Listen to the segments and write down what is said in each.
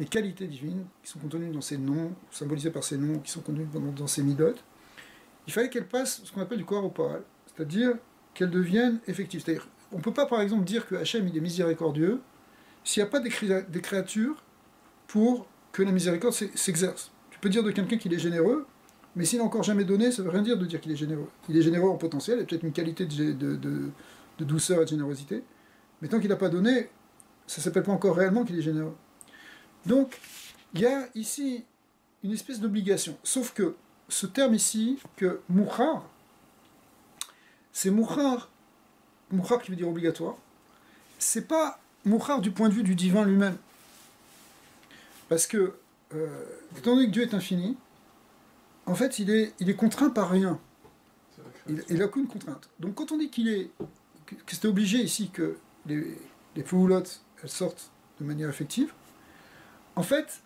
les qualités divines qui sont contenues dans ces noms, symbolisées par ces noms, qui sont contenues dans ces midot, il fallait qu'elles passent ce qu'on appelle du koar au poal, c'est-à-dire qu'elles deviennent effectives. C'est-à-dire, on ne peut pas par exemple dire que Hachem il est miséricordieux s'il n'y a pas des créatures pour que la miséricorde s'exerce. Tu peux dire de quelqu'un qu'il est généreux, mais s'il n'a encore jamais donné, ça ne veut rien dire de dire qu'il est généreux. Il est généreux en potentiel, il y a peut-être une qualité de douceur et de générosité, mais tant qu'il n'a pas donné, ça ne s'appelle pas encore réellement qu'il est généreux. Donc, il y a ici une espèce d'obligation. Sauf que ce terme ici, que mouchar, c'est mouchar qui veut dire obligatoire, c'est pas mouchar du point de vue du divin lui-même. Parce que, étant donné que Dieu est infini, en fait, il est contraint par rien. Il n'a aucune contrainte. Donc quand on dit que c'était obligé ici que les poulottes, elles sortent de manière effective, en fait,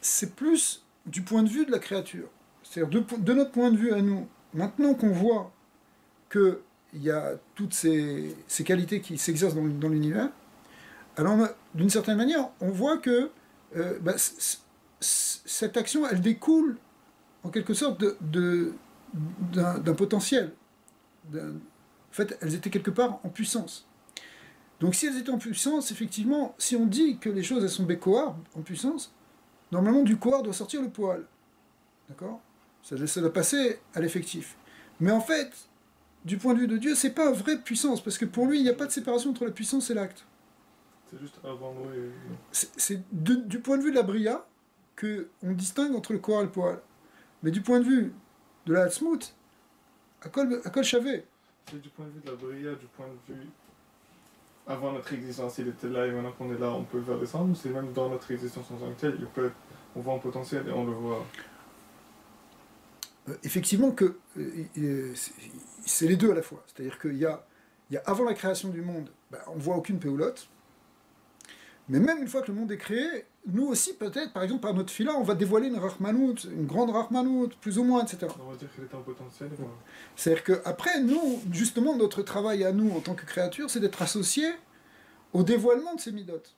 c'est plus du point de vue de la créature. C'est-à-dire de notre point de vue à nous, maintenant qu'on voit qu'il y a toutes ces qualités qui s'exercent dans l'univers, alors d'une certaine manière, on voit que cette action, elle découle en quelque sorte d'un potentiel. En fait, elles étaient quelque part en puissance. Donc si elles étaient en puissance, effectivement, si on dit que les choses elles sont bécoar, en puissance, normalement du coar doit sortir le poil. D'accord ? Ça doit passer à l'effectif. Mais en fait, du point de vue de Dieu, c'est pas vraie puissance, parce que pour lui, il n'y a pas de séparation entre la puissance et l'acte. C'est juste avant nous. C'est du point de vue de la bria qu'on distingue entre le coar et le poil. Mais du point de vue de la hatzmout, à kol shavé. C'est du point de vue de la bria, du point de vue avant notre existence, il était là et maintenant qu'on est là, on peut le faire descendre, ou c'est même dans notre existence en tant que tel, on voit un potentiel et on le voit. Effectivement que c'est les deux à la fois. C'est-à-dire qu'il y a avant la création du monde, on ne voit aucune péoulotte, mais même une fois que le monde est créé, nous aussi peut-être, par exemple par notre fila, on va dévoiler une rachmanout, une grande rachmanout, plus ou moins, etc. On va dire qu'il est en potentiel. Voilà. C'est-à-dire qu'après, nous, justement, notre travail à nous en tant que créature, c'est d'être associés au dévoilement de ces midotes.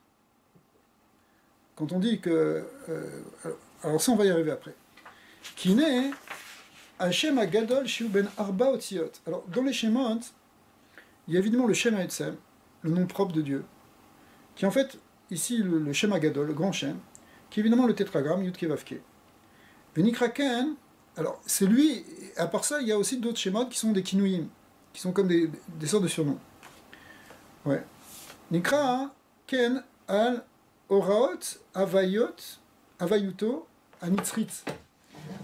Quand on dit que... alors ça, on va y arriver après. Kiné, Hashem Agadol Shiu Ben Arba Otziot. Alors, dans les Shemot, il y a évidemment le Shem HaEtzem, le nom propre de Dieu, qui en fait, ici, le Shem Agadol, le grand Shem, qui est évidemment le tétragramme, Yud Ke Vav Ke. Venikraken, alors c'est lui, à part ça, il y a aussi d'autres Shemot qui sont des Kinuyim, qui sont comme des sortes de surnoms. Ouais. Nikra Ken Al Oraot Avayuto Anitzrit.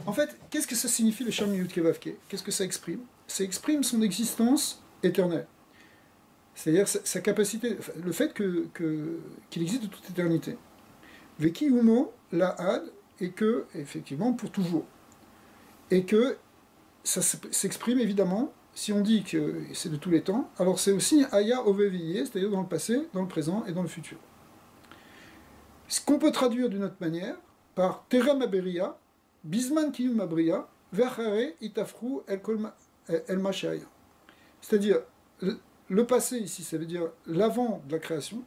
En fait, qu'est-ce que ça signifie le Shem Yud Ke Vav Ke ? Qu'est-ce que ça exprime ? Ça exprime son existence éternelle. C'est-à-dire sa capacité, le fait qu'il existe de toute éternité. Veki Umo, la Had, et que, effectivement, pour toujours. Et que ça s'exprime évidemment, si on dit que c'est de tous les temps, alors c'est aussi Aya Oveviye, c'est-à-dire dans le passé, dans le présent et dans le futur. Ce qu'on peut traduire d'une autre manière par Terem Aberia, Bisman Kiyum Abria, Vechare Itafru El Mashaya. C'est-à-dire, le passé ici, ça veut dire l'avant de la création,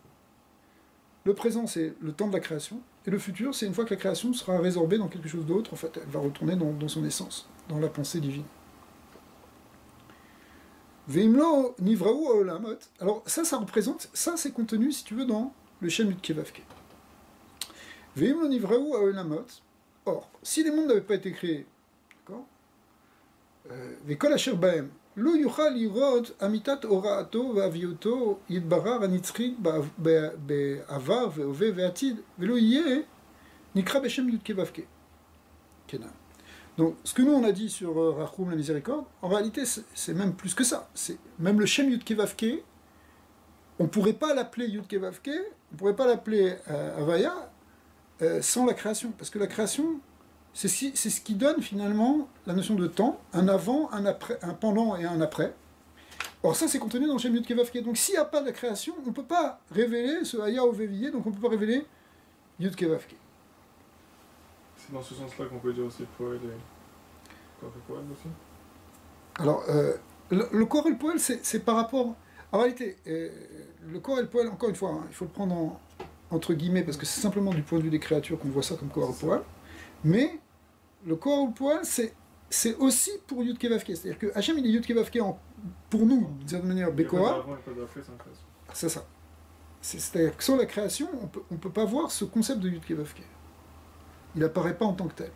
le présent c'est le temps de la création, et le futur c'est une fois que la création sera résorbée dans quelque chose d'autre, en fait elle va retourner dans son essence, dans la pensée divine. Veimlo Nivraou Olamot, alors ça représente, ça c'est contenu si tu veux dans le Shem Yud Ke Vav Ke. Veimlo Nivraou Olamot, or, si les mondes n'avaient pas été créés, d'accord, Vekol Asher Baem, Lo yuchal yirod amitat oraato ve'avioto yitbarar anitzchik be'avar ve'ove ve'atid ve'lo yeh nikra b'shem Yud Ke Vav Ke. Donc, ce que nous on a dit sur Rachum, la miséricorde, en réalité c'est même plus que ça. C'est même le Shem Yud Ke Vav Ke, on ne pourrait pas l'appeler Yud Ke Vav Ke, on ne pourrait pas l'appeler Havaya sans la création, parce que la création c'est ce qui donne finalement la notion de temps, un avant, un après, un pendant et un après. Or ça c'est contenu dans le Shem Yud Ke Vav Ke. Donc s'il n'y a pas de la création, on ne peut pas révéler ce Haya Oveviye, donc on ne peut pas révéler Yud Ke Vav Ke. C'est dans ce sens-là qu'on peut dire aussi poël et corps et poël aussi. Alors le corps et le poël c'est par rapport... En réalité, le corps et le poël, encore une fois, hein, il faut le prendre entre guillemets, parce que c'est simplement du point de vue des créatures qu'on voit ça comme Kohar Poal, mais le Kohar Poal, c'est aussi pour Yud Kevavke. C'est-à-dire que Hachem, il est Yud Kevavke pour nous, d'une certaine manière, Bekoar. C'est ça. C'est-à-dire que sans la création, on ne peut pas voir ce concept de Yud Kevavke. Il n'apparaît pas en tant que tel.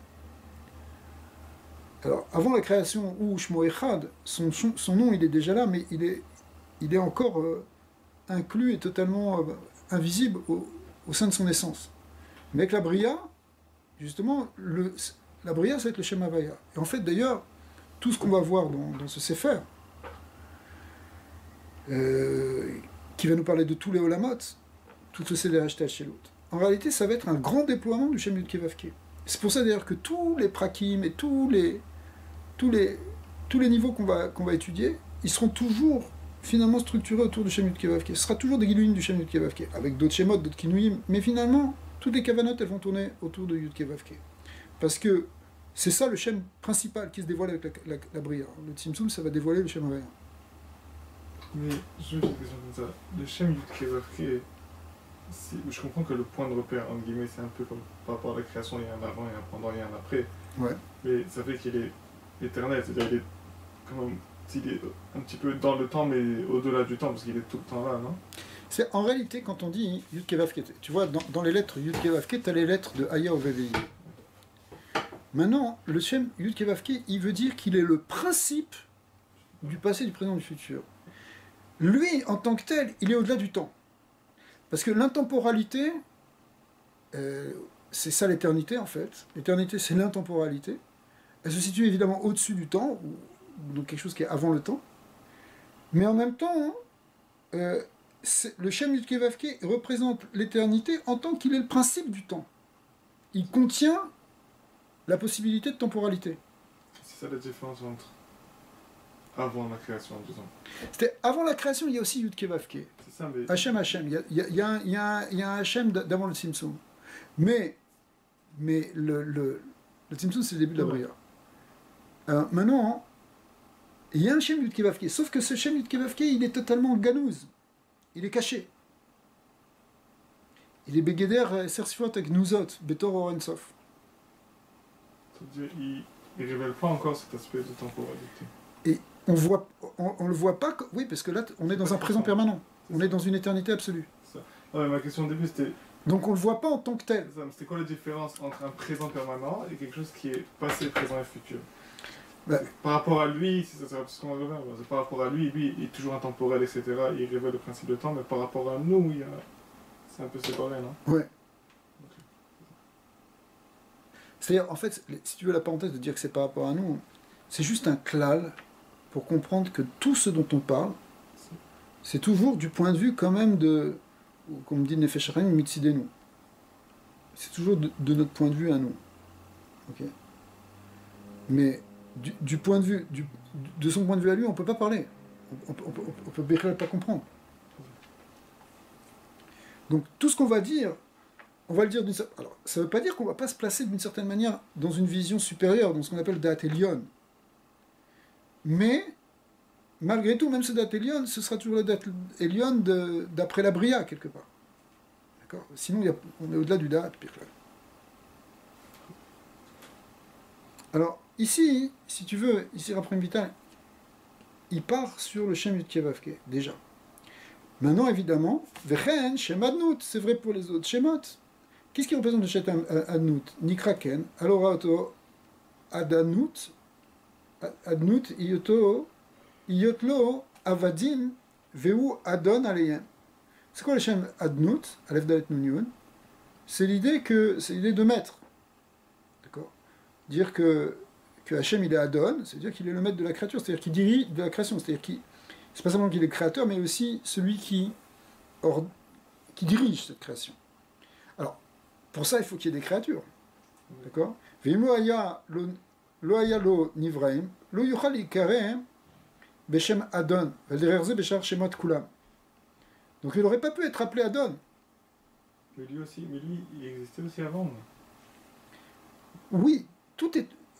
Alors, avant la création, où Shmo Echad, son nom, il est déjà là, mais il est encore inclus et totalement invisible au sein de son essence. Mais avec la Bria, justement, la Bria, ça va être le Shem Havaya. Et en fait, d'ailleurs, tout ce qu'on va voir dans ce Sefer, qui va nous parler de tous les Olamot, tout ce Seder Hashtal chez l'autre, en réalité, ça va être un grand déploiement du Shem Yud Kevavke. C'est pour ça, d'ailleurs, que tous les prakim et tous les niveaux qu'on va étudier, ils seront toujours finalement structurés autour du Shem Yud Kevavke. Ce sera toujours des Giluim du Shem Yud Kevavke, avec d'autres Shemot, d'autres Kinuyim, mais finalement, toutes les Kavanot, elles vont tourner autour de Yud Kevavke. Parce que c'est ça le Shem principal qui se dévoile avec la Bria. Le Tzimtzum, ça va dévoiler le Shem Havaya. Mais je vais une question comme ça. Le Shem Yud Kevavke, je comprends que le point de repère, entre guillemets, c'est un peu comme par rapport à la création, il y a un avant, il y a un pendant, il y a un après. Ouais. Mais ça fait qu'il est éternel, c'est-à-dire qu'il est comme s'il est un petit peu dans le temps, mais au-delà du temps, parce qu'il est tout le temps là, non? C'est en réalité, quand on dit Yud Kevavke, tu vois, dans les lettres Yud Kevavke, tu as les lettres de Aya au VVI. Maintenant, le Shem Yud Kevavke, il veut dire qu'il est le principe du passé, du présent, du futur. Lui, en tant que tel, il est au-delà du temps. Parce que l'intemporalité, c'est ça l'éternité en fait. L'éternité, c'est l'intemporalité. Elle se situe évidemment au-dessus du temps, ou donc quelque chose qui est avant le temps. Mais en même temps, le Shem Yud Kevavke représente l'éternité en tant qu'il est le principe du temps. Il contient la possibilité de temporalité. C'est ça la différence entre avant la création, disons. C'était avant la création, il y a aussi Yud Kevavke. C'est ça, mais... Hachem, il y a un Hachem d'avant le Tzimtzum. Mais le Tzimtzum, c'est le début de la Bria. Maintenant, il y a un Shem Yud Kevavke, sauf que ce Shem Yud Kevavke, il est totalement ganouz. Il est caché. Il est Begeder Sersifot avec Nuzot, Betor Orensof. C'est-à-dire, il ne révèle pas encore cet aspect de temporalité. Et on le voit pas, oui, parce que là, on est dans un présent permanent. On est dans une éternité absolue. Ça. Ouais, ma question au début, c'était... Donc on le voit pas en tant que tel. C'était quoi la différence entre un présent permanent et quelque chose qui est passé, présent et futur? Par rapport à lui, si ça sert ce qu'on revient, par rapport à lui, il est toujours intemporel, etc. Il révèle le principe de temps, mais par rapport à nous, c'est un peu séparé, non? Ouais. C'est-à-dire, en fait, si tu veux la parenthèse de dire que c'est par rapport à nous, c'est juste un klal pour comprendre que tout ce dont on parle, c'est toujours du point de vue quand même de, comme dit Nefesh Hachaim, Mitzidenu. C'est toujours de notre point de vue à nous. Okay. Mais du point de vue, de son point de vue à lui, on ne peut pas parler. On peut pas comprendre. Donc tout ce qu'on va dire, on va le dire d'une certaine... Alors, ça ne veut pas dire qu'on ne va pas se placer d'une certaine manière dans une vision supérieure, dans ce qu'on appelle Da'at Elyon. Mais, malgré tout, même ce Da'at Elyon, ce sera toujours le Da'at Elyon d'après la Bria, quelque part. D'accord ? Sinon, on est au-delà du Da'at, pire là. Alors, ici, si tu veux, ici, Raphaël Vital, il part sur le Shem Yud Kevavke, déjà. Maintenant, évidemment, Vechen, Shem Adnout, c'est vrai pour les autres Shemot. Qu'est-ce qui représente le Shem Adnout? Nikraken, alors auto Adanout, Adnout, Iyotlo, Avadim, Veu Adon Aleyem. C'est quoi le Shem Adnout, Alef Dalet Nun? C'est l'idée de maître. D'accord? Dire que Hachem il est Adon, ça veut dire qu'il est le maître de la créature, c'est-à-dire qu'il dirige de la création, c'est-à-dire qu'il c'est pas seulement qu'il est créateur, mais aussi celui qui dirige cette création. Alors, pour ça, il faut qu'il y ait des créatures. D'accord? Donc il n'aurait pas pu être appelé Adon. Mais lui, il existait aussi avant. Oui,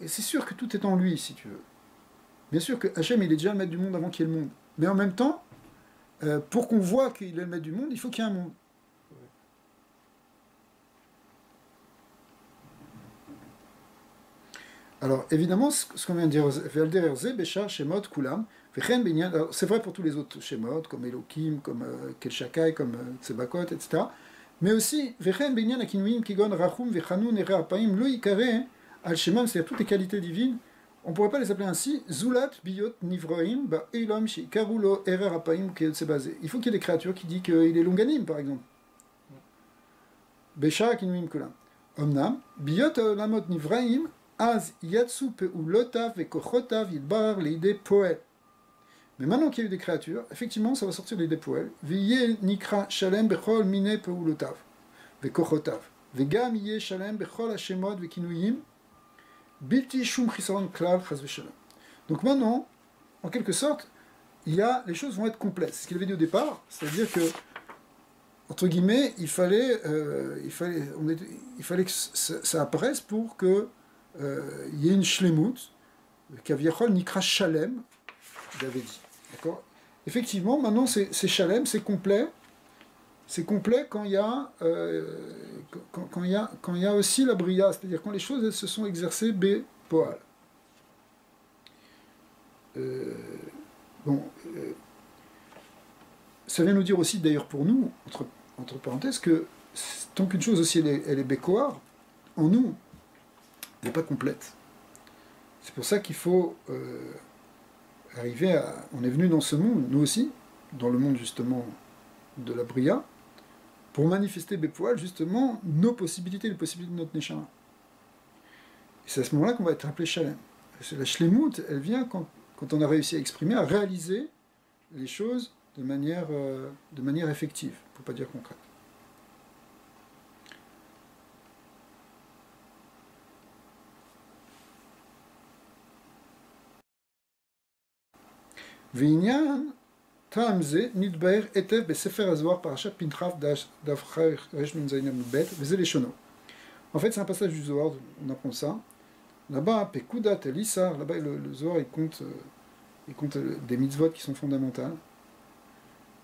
c'est sûr que tout est en lui, si tu veux. Bien sûr que Hachem, il est déjà le maître du monde avant qu'il y ait le monde. Mais en même temps, pour qu'on voit qu'il est le maître du monde, il faut qu'il y ait un monde. Alors, évidemment, ce qu'on vient de dire, c'est vrai pour tous les autres Shemot, comme Elohim, comme Kelshakai, comme Tsebakot, etc. Mais aussi, c'est-à-dire toutes les qualités divines, on ne pourrait pas les appeler ainsi, Zulat, Biyot, Nivroim, Elam, Shikarulo, Erer, Apaim, il faut qu'il y ait des créatures qui disent qu'il est longanim, par exemple. Besha, Kinuim, Kulam. Omnam, Biyot, Lamot, Nivraim, Az yatsu peulotav et kochotav yidbar l'idée poel. Mais maintenant qu'il y a eu des créatures, effectivement, ça va sortir l'idée poel. Viye nikra shalem bechol mine peulotav ve kochotav. Vegam yé shalem bechol hashemot ve kinuyim bilti shum chisaron klal chas veshalom. Donc maintenant, en quelque sorte, les choses vont être complètes. C'est ce qu'il avait dit au départ, c'est-à-dire que, entre guillemets, il fallait que ça apparaisse pour que il y a une shlemut, Kaviachol Nikra Shalem, il avait dit. D'accord. Effectivement, maintenant c'est Shalem, c'est complet. C'est complet quand il y a, quand il y a aussi la bria, c'est-à-dire quand les choses elles se sont exercées be poal. Ça vient nous dire aussi, d'ailleurs pour nous, entre parenthèses, que tant qu'une chose aussi elle est bécoar, en nous, n'est pas complète. C'est pour ça qu'il faut arriver à... On est venu dans ce monde, nous aussi, dans le monde justement de la Bria, pour manifester Bepoal justement nos possibilités, les possibilités de notre Neshama. Et c'est à ce moment-là qu'on va être appelé Shalem. La Shlemut, elle vient quand on a réussi à exprimer, à réaliser les choses de manière effective, pour ne pas dire concrète. V'inyan Tamze nidbaer etev besefer azor parashat Pinchas d'Afraï Reshmin Zainam Bet v'ze leshono. En fait, c'est un passage du Zohar, on apprend ça. Là-bas, Pekudat et Lissar, là-bas, le Zohar, il compte des mitzvot qui sont fondamentales.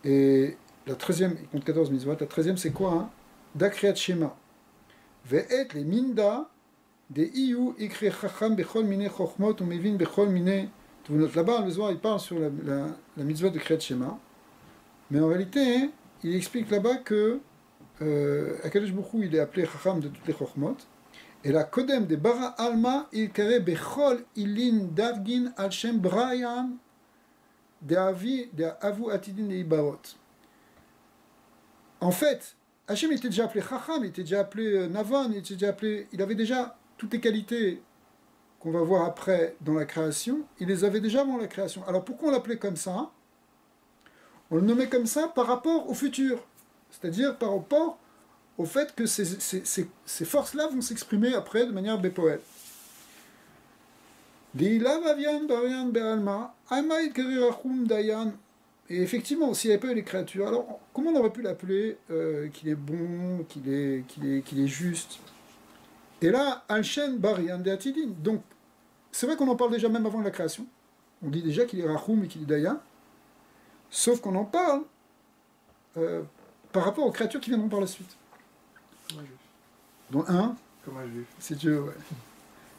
Et la 13e, il compte 14 mitzvot. La 13e, c'est quoi hein? Dakriat Shema. Ve'et les minda de iyu ikre chacham bechol mine chochmot ou mevin bechol mine. Là-bas, le Zohar, il parle sur la mitzvah de Kriyat Shema, mais en réalité, il explique là-bas que Akadosh Baruch Hu, il est appelé Chacham de toutes les Chochmot, et la Kodem de Bara Alma, il carré Bechol Ilin Dargin Al Shem Brian de Avu Atidin de Ibarot. En fait, Hachem était déjà appelé Chacham, il était déjà appelé Navan, il avait déjà toutes les qualités qu'on va voir après dans la création, il les avait déjà avant la création. Alors pourquoi on l'appelait comme ça? On le nommait comme ça par rapport au futur, c'est-à-dire par rapport au fait que ces forces-là vont s'exprimer après de manière bépoète. Et effectivement, s'il n'y avait pas eu les créatures, alors comment on aurait pu l'appeler qu'il est bon, qu'il est juste? Et là, Al-Shen Barian de Atidin. Donc, c'est vrai qu'on en parle déjà même avant la création. On dit déjà qu'il est Rachum et qu'il est Dayan. Sauf qu'on en parle par rapport aux créatures qui viendront par la suite. Comme un juif. Dont un, comme un juif. Si tu veux, ouais.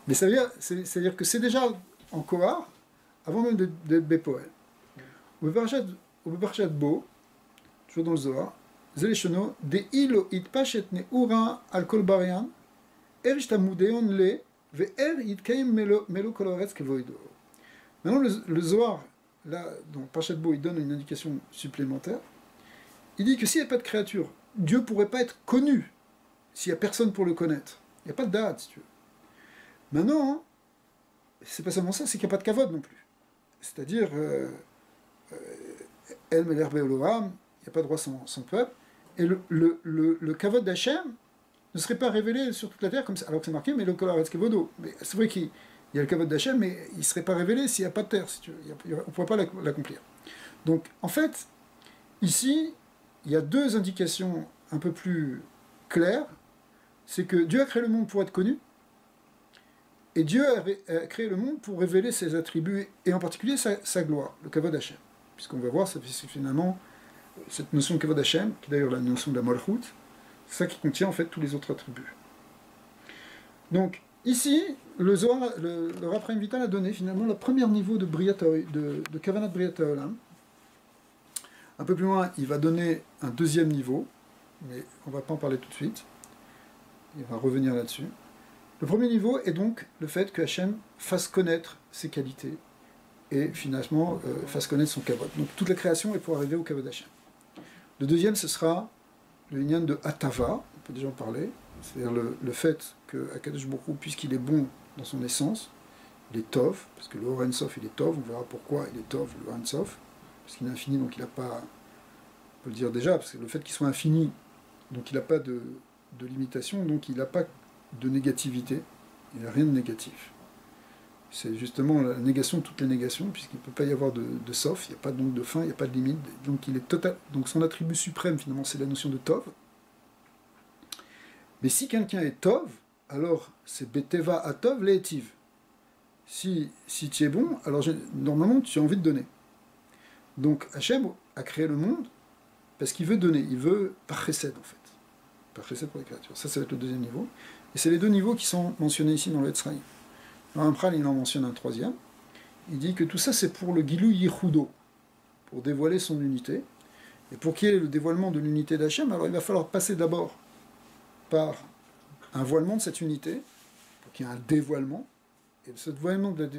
Mais ça veut dire, c'est-à-dire que c'est déjà en Kohar, avant même d'être Bepoel. Au Beparchat Bo, toujours dans le Zohar, Zeleshono, de ilo itpachet neura al kol barian, Maintenant, le Zohar, là, dans Parashat Bo, il donne une indication supplémentaire. Il dit que s'il n'y a pas de créature, Dieu ne pourrait pas être connu s'il n'y a personne pour le connaître. Il n'y a pas de date, si tu veux. Maintenant, c'est pas seulement ça, c'est qu'il n'y a pas de kavod non plus. C'est-à-dire, El Meler Be'Eloham, il n'y a pas de roi sans peuple. Et le kavod d'Hachem ne serait pas révélé sur toute la terre, comme ça, alors que c'est marqué, mais le Kolaretz Kevodo. Mais c'est vrai qu'il y a le Kavod d'Hachem, mais il ne serait pas révélé s'il n'y a pas de terre, si tu veux. On ne pourrait pas l'accomplir. Donc, en fait, ici, il y a deux indications un peu plus claires. C'est que Dieu a créé le monde pour être connu, et Dieu a créé le monde pour révéler ses attributs, et en particulier sa gloire, le Kavod d'Hachem. Puisqu'on va voir, c'est finalement cette notion de Kavod d'Hachem, qui est d'ailleurs la notion de la Molchut, c'est ça qui contient en fait tous les autres attributs. Donc, Ici, le Zohar, le Rav Chaim Vital a donné finalement le premier niveau de Kavanat Briat Haolam. Un peu plus loin, il va donner un deuxième niveau, mais on ne va pas en parler tout de suite. Il va revenir là-dessus. Le premier niveau est donc le fait que Hachem fasse connaître ses qualités et finalement fasse connaître son kavod. Donc toute la création est pour arriver au kavod Hachem. Le deuxième, ce sera le Inyan de Hatava, on peut déjà en parler, c'est-à-dire le fait que Akadosh Baruch Hu, puisqu'il est bon dans son essence, il est Tov, parce que le Or Ein Sof il est Tov, on verra pourquoi il est Tov, le Or Ein Sof, parce qu'il est infini, donc il n'a pas, on peut le dire déjà, parce que le fait qu'il soit infini, donc il n'a pas de limitation, donc il n'a pas de négativité, il n'a rien de négatif. C'est justement la négation de toutes les négations, puisqu'il ne peut pas y avoir de Sof, il n'y a pas donc de fin, il n'y a pas de limite, donc il est total. Donc son attribut suprême, finalement, c'est la notion de Tov. Mais si quelqu'un est Tov, alors c'est Beteva Atov Le'etiv. Si tu es bon, alors normalement tu as envie de donner. Donc Hachem a créé le monde parce qu'il veut donner, il veut par chesed en fait. Par chesed pour les créatures. Ça va être le deuxième niveau. Et c'est les deux niveaux qui sont mentionnés ici dans le Etzraïm. Le Rampral, il en mentionne un troisième. Il dit que tout ça c'est pour le Gilou Yichudo, pour dévoiler son unité. Et pour qu'il y ait le dévoilement de l'unité d'Hachem, alors il va falloir passer d'abord par un voilement de cette unité, pour qu'il y ait un dévoilement. Et ce dévoilement de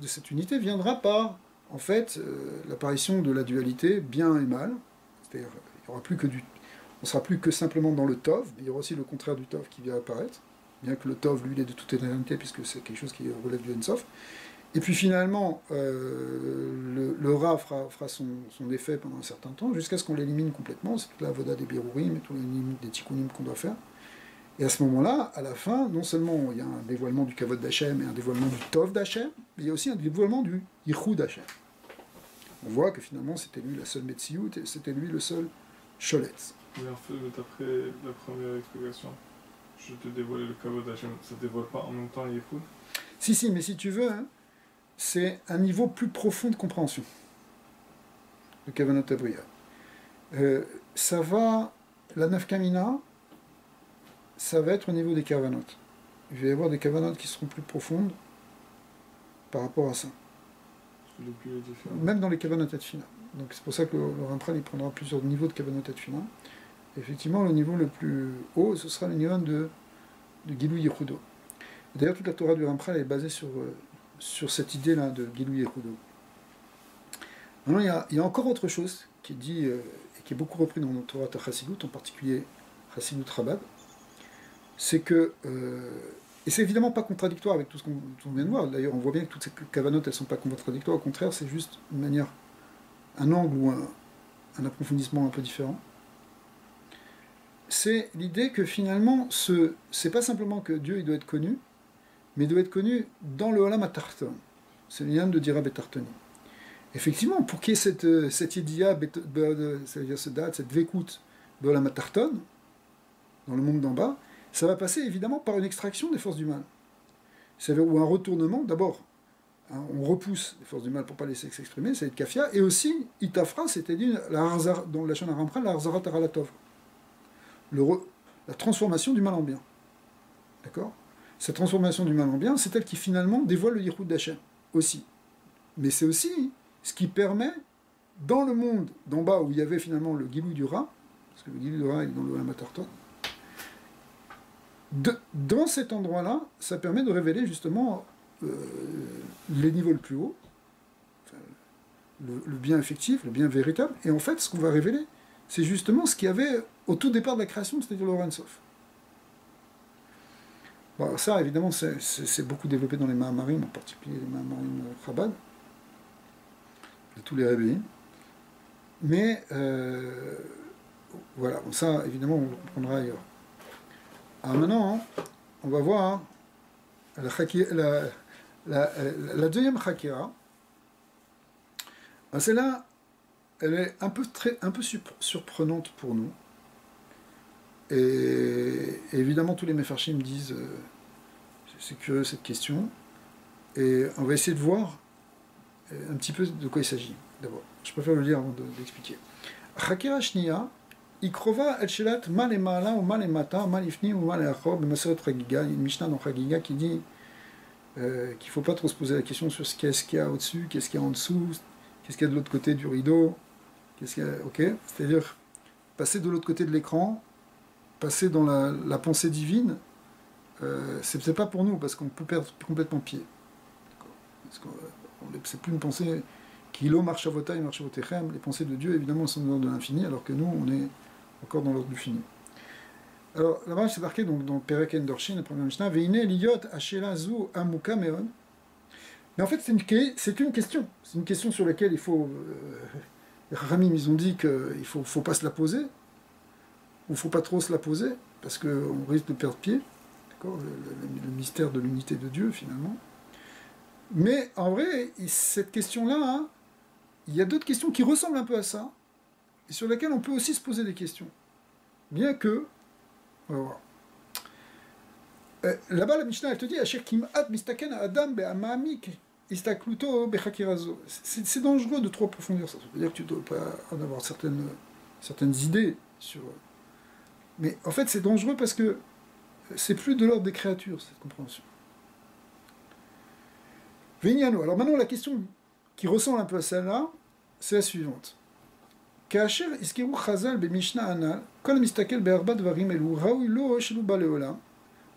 cette unité viendra par, en fait, l'apparition de la dualité bien et mal. C'est-à-dire, il y aura plus que on ne sera plus que simplement dans le Tov, mais il y aura aussi le contraire du Tov qui vient apparaître, bien que le Tov, lui, il est de toute éternité, puisque c'est quelque chose qui relève du Ensof. Et puis finalement, le Ra fera son effet pendant un certain temps, jusqu'à ce qu'on l'élimine complètement. C'est toute la Voda des Birurim et tous les limites des Tikkunim qu'on doit faire. Et à ce moment-là, à la fin, non seulement il y a un dévoilement du Kavod d'Hachem et un dévoilement du Tov d'Hachem, mais il y a aussi un dévoilement du Yichud d'Hachem. On voit que finalement c'était lui la seule Metsiout et c'était lui le seul Sholetz. Mais en fait, d'après la première explication, je te dévoile le Kavod d'Hachem, ça ne dévoile pas en même temps Yichud? Si, mais si tu veux, hein, c'est un niveau plus profond de compréhension. Le Kavanot Abriya. Ça va, la Nafkamina, ça va être au niveau des Kavanot. Il va y avoir des Kavanot qui seront plus profondes par rapport à ça. Même dans les Kavanot Tefila. Donc c'est pour ça que le Rampral il prendra plusieurs niveaux de Kavanot Tefila. Effectivement, le niveau le plus haut, ce sera le niveau de Gilou Yichudo. D'ailleurs, toute la Torah du Rampral est basée sur cette idée-là de Gilou Yichudo. Maintenant, il y a encore autre chose qui est dit et qui est beaucoup repris dans notre Torah Chassidut, en particulier Chassidut Chabad, c'est que, et c'est évidemment pas contradictoire avec tout ce qu'on vient de voir, d'ailleurs on voit bien que toutes ces kavanotes elles sont pas contradictoires, au contraire c'est juste une manière, un angle ou un approfondissement un peu différent. C'est l'idée que finalement, c'est pas simplement que Dieu il doit être connu, mais il doit être connu dans le Olam HaTarton. C'est le lien de Dira Betartoni. Effectivement, pour qu'il y ait cette idea, c'est-à-dire cette vécoute de Olam HaTarton, dans le monde d'en bas, ça va passer évidemment par une extraction des forces du mal. Ou un retournement, d'abord, hein, on repousse les forces du mal pour ne pas laisser s'exprimer, c'est Kafia, et aussi, Itafra, c'est-à-dire, dans la Shana Ramchal, la Harzarat Aralatov. La transformation du mal en bien. D'accord ? Cette transformation du mal en bien, c'est elle qui finalement dévoile le Yichud d'Hachem, aussi. Mais c'est aussi ce qui permet, dans le monde d'en bas, où il y avait finalement le Gilou du Ra, parce que le Gilou du Ra est dans le Olam HaTarton, dans cet endroit-là, ça permet de révéler justement les niveaux le plus haut, enfin, le bien effectif, le bien véritable, et en fait, ce qu'on va révéler, c'est justement ce qu'il y avait au tout départ de la création, c'est-à-dire le Or Ein Sof. Bon, ça, évidemment, c'est beaucoup développé dans les Mahamarim, en particulier les Mahamarim Chabad, de tous les Rebbeim. Mais, voilà, bon, ça, évidemment, on le comprendra ailleurs. Alors maintenant, on va voir la deuxième Chakira. Celle-là, elle est un peu surprenante pour nous. Et évidemment, tous les Mefarshim disent c'est curieux cette question. Et on va essayer de voir un petit peu de quoi il s'agit. D'abord, je préfère le lire avant d'expliquer. Chakira Shniya, Ikrova el shelat mal et mala ou mal et mata, mal ifni ou mal et achor, b'maseret Chagiga. Il y a une Mishnah dans Chagiga qui dit qu'il ne faut pas trop se poser la question sur qu'est-ce qu'il y a au-dessus, qu'est-ce qu'il y a en dessous, qu'est-ce qu'il y a de l'autre côté du rideau, qu'est-ce qu'il y a, ok, c'est-à-dire passer de l'autre côté de l'écran, passer dans la pensée divine, c'est pas pour nous, parce qu'on peut perdre complètement pied. C'est plus une pensée Kilo marchavotay marchavotechem, les pensées de Dieu évidemment sont dans l'ordre de l'infini, alors que nous on est encore dans l'ordre du fini. Alors là-bas c'est marqué donc, dans Perek Endorshin, la première Mishnah, Veine liyot ashela zu amuka meon. Mais en fait c'est une question. C'est une question sur laquelle il faut. Les Ramim ils ont dit qu'il faut pas se la poser, ou faut pas trop se la poser, parce qu'on risque de perdre pied. D'accord, le mystère de l'unité de Dieu finalement. Mais en vrai, cette question-là, hein, il y a d'autres questions qui ressemblent un peu à ça, et sur lesquelles on peut aussi se poser des questions. Bien que, on va voir. Là-bas, la Mishnah, elle te dit, Asher kim'at mistaken adam be'amamik istakluto bechakirazo. C'est dangereux de trop approfondir ça. Ça veut dire que tu ne dois pas en avoir certaines idées sur. Mais en fait, c'est dangereux parce que c'est plus de l'ordre des créatures, cette compréhension. Vignano. Alors maintenant, la question qui ressemble un peu à celle-là, c'est la suivante. Kacher iskeru chazal be Mishnah anal, kol mistakel be'arba dvarim elu, raoui lo shelu ba leolam,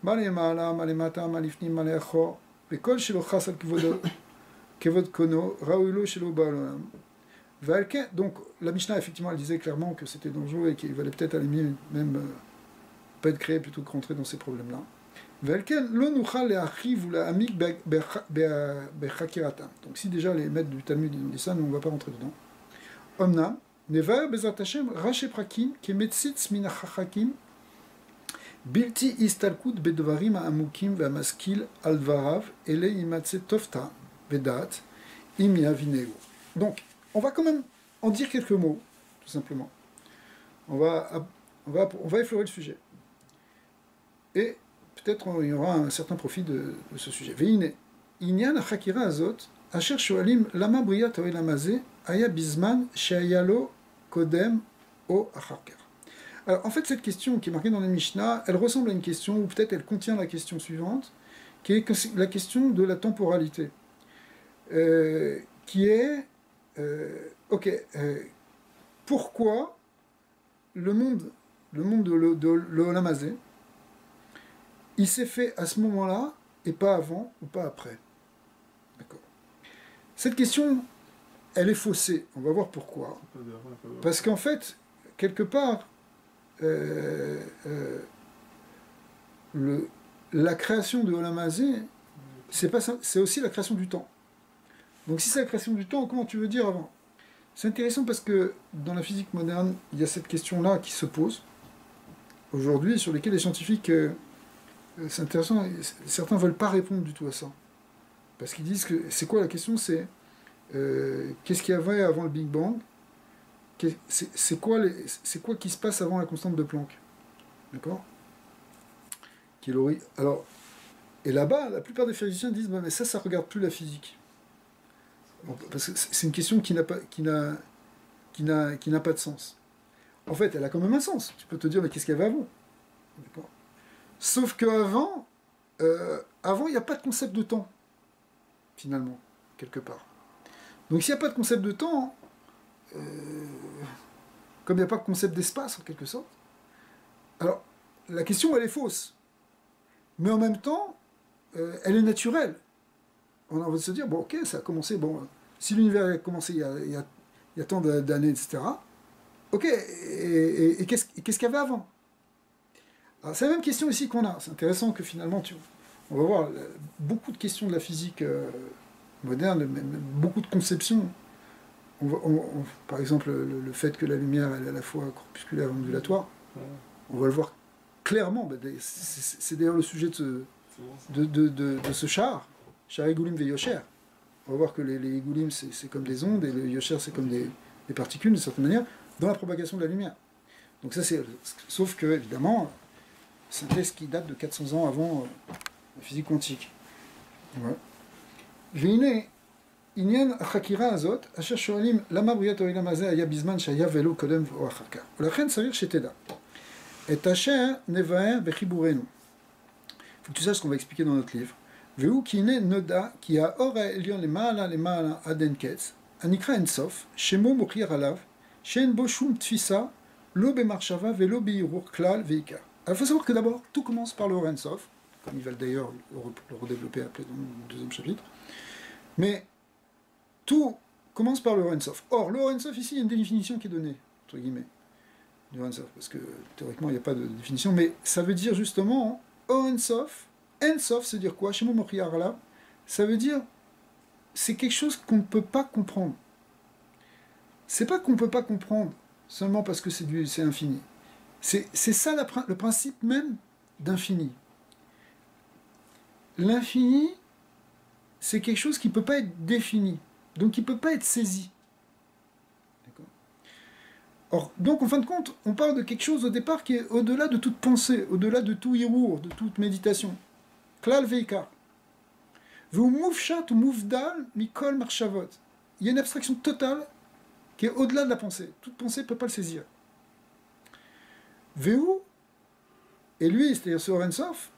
ba le ma'ala, ma le mata, ma lifnim, ma le achor, ve'kol shelo chas al kevod kono, raoui lo shelu ba leolam. Donc, la Mishnah, effectivement, elle disait clairement que c'était dangereux et qu'il valait peut-être aller mieux, même pas être créé plutôt que rentrer dans ces problèmes-là. Donc si déjà les maîtres du Talmud ont dit ça, nous on ne va pas rentrer dedans. Omnam, Neva Bezat Hashem, Rache Prakim, Kemetzitz Minachachakim, Bilti Istalkut Bedvarim Amukim Vamaskil Alvarav, Ele Imatse Tofta, Vedat, Imia Vineo. Donc, on va quand même en dire quelques mots, tout simplement. On va effleurer le sujet. Et peut-être il y aura un certain profit de ce sujet. Veine, Inyan Chakira Azot, Asher Shoalim Lama Briyat Oelamazé, Aya Bizman, Sheayalo, Kodem, O Acharkar. Alors en fait, cette question qui est marquée dans les Mishnah, elle ressemble à une question, ou peut-être elle contient la question suivante, qui est la question de la temporalité. Qui est, pourquoi le monde de l'Olamazé, il s'est fait à ce moment-là, et pas avant, ou pas après. D'accord. Cette question, elle est faussée. On va voir pourquoi. Parce qu'en fait, quelque part, la création de Olamazé, c'est aussi la création du temps. Donc si c'est la création du temps, comment tu veux dire avant ? C'est intéressant parce que dans la physique moderne, il y a cette question-là qui se pose aujourd'hui, sur lesquelles les scientifiques... c'est intéressant, certains ne veulent pas répondre du tout à ça. Parce qu'ils disent que, c'est quoi la question ? C'est qu'est-ce qu'il y avait avant le Big Bang ? C'est quoi qui se passe avant la constante de Planck ? D'accord ? Alors, et là-bas, la plupart des physiciens disent mais ça ne regarde plus la physique. Bon, parce que c'est une question qui n'a pas de sens. En fait, elle a quand même un sens. Tu peux te dire mais qu'est-ce qu'il y avait avant ? D'accord ? Sauf qu'avant, il n'y a pas de concept de temps, finalement, quelque part. Donc s'il n'y a pas de concept de temps, comme il n'y a pas de concept d'espace, en quelque sorte, alors la question, elle est fausse. Mais en même temps, elle est naturelle. On a envie de se dire, bon, ok, ça a commencé, bon, si l'univers a commencé il y a tant d'années, etc., ok, et qu'est-ce qu'il y avait avant ? Alors, c'est la même question ici qu'on a. C'est intéressant que finalement, on va voir beaucoup de questions de la physique moderne, beaucoup de conceptions. Par exemple, le fait que la lumière elle est à la fois corpusculaire et ondulatoire, on va le voir clairement. C'est d'ailleurs le sujet de ce char, char Egulim ve Yosher. On va voir que les Egulim, c'est comme des ondes, et le Yosher, c'est comme des particules, d'une certaine manière, dans la propagation de la lumière. Donc ça, sauf que, évidemment... C'est un texte qui date de 400 ans avant la physique quantique. Ouais. עניין החקירה הזאת, אשר שואלים למה בריאת העולם הזה היה בזמן שהיה ולא קודם או אחר כך. ולכן צריך שתדע. את אשר נבהר בחיבורנו. Il faut que tu saches ce qu'on va expliquer dans notre livre. והוא כי הנה נודע כי האור העליון למעלה למעלה עד אין קץ, הנקרא אין סוף, שמו מוכיח עליו, שאין בו שום תפיסה, לא במחשבה ולא בהרהור כלל ועיקר. Alors il faut savoir que d'abord, tout commence par le Or Sof, comme ils veulent d'ailleurs le redévelopper après dans le deuxième chapitre. Mais tout commence par le Or Sof. Or, le Or Sof, ici, il y a une définition qui est donnée, entre guillemets, du Or Sof, parce que théoriquement, il n'y a pas de définition, mais ça veut dire justement, Or Sof, En Sof, c'est dire quoi? Shemo Mochiyar là, ça veut dire, c'est quelque chose qu'on ne peut pas comprendre. C'est pas qu'on ne peut pas comprendre seulement parce que c'est infini. C'est ça le principe même d'infini. L'infini, c'est quelque chose qui ne peut pas être défini, donc qui ne peut pas être saisi. Or, donc en fin de compte, on parle de quelque chose au départ qui est au-delà de toute pensée, au-delà de tout hirour, de toute méditation. Klal veikar. V'u moufchat ou moufdal mikol marchavot. Il y a une abstraction totale qui est au-delà de la pensée. Toute pensée ne peut pas le saisir. V'u, et lui, c'est-à-dire ce Or Sof,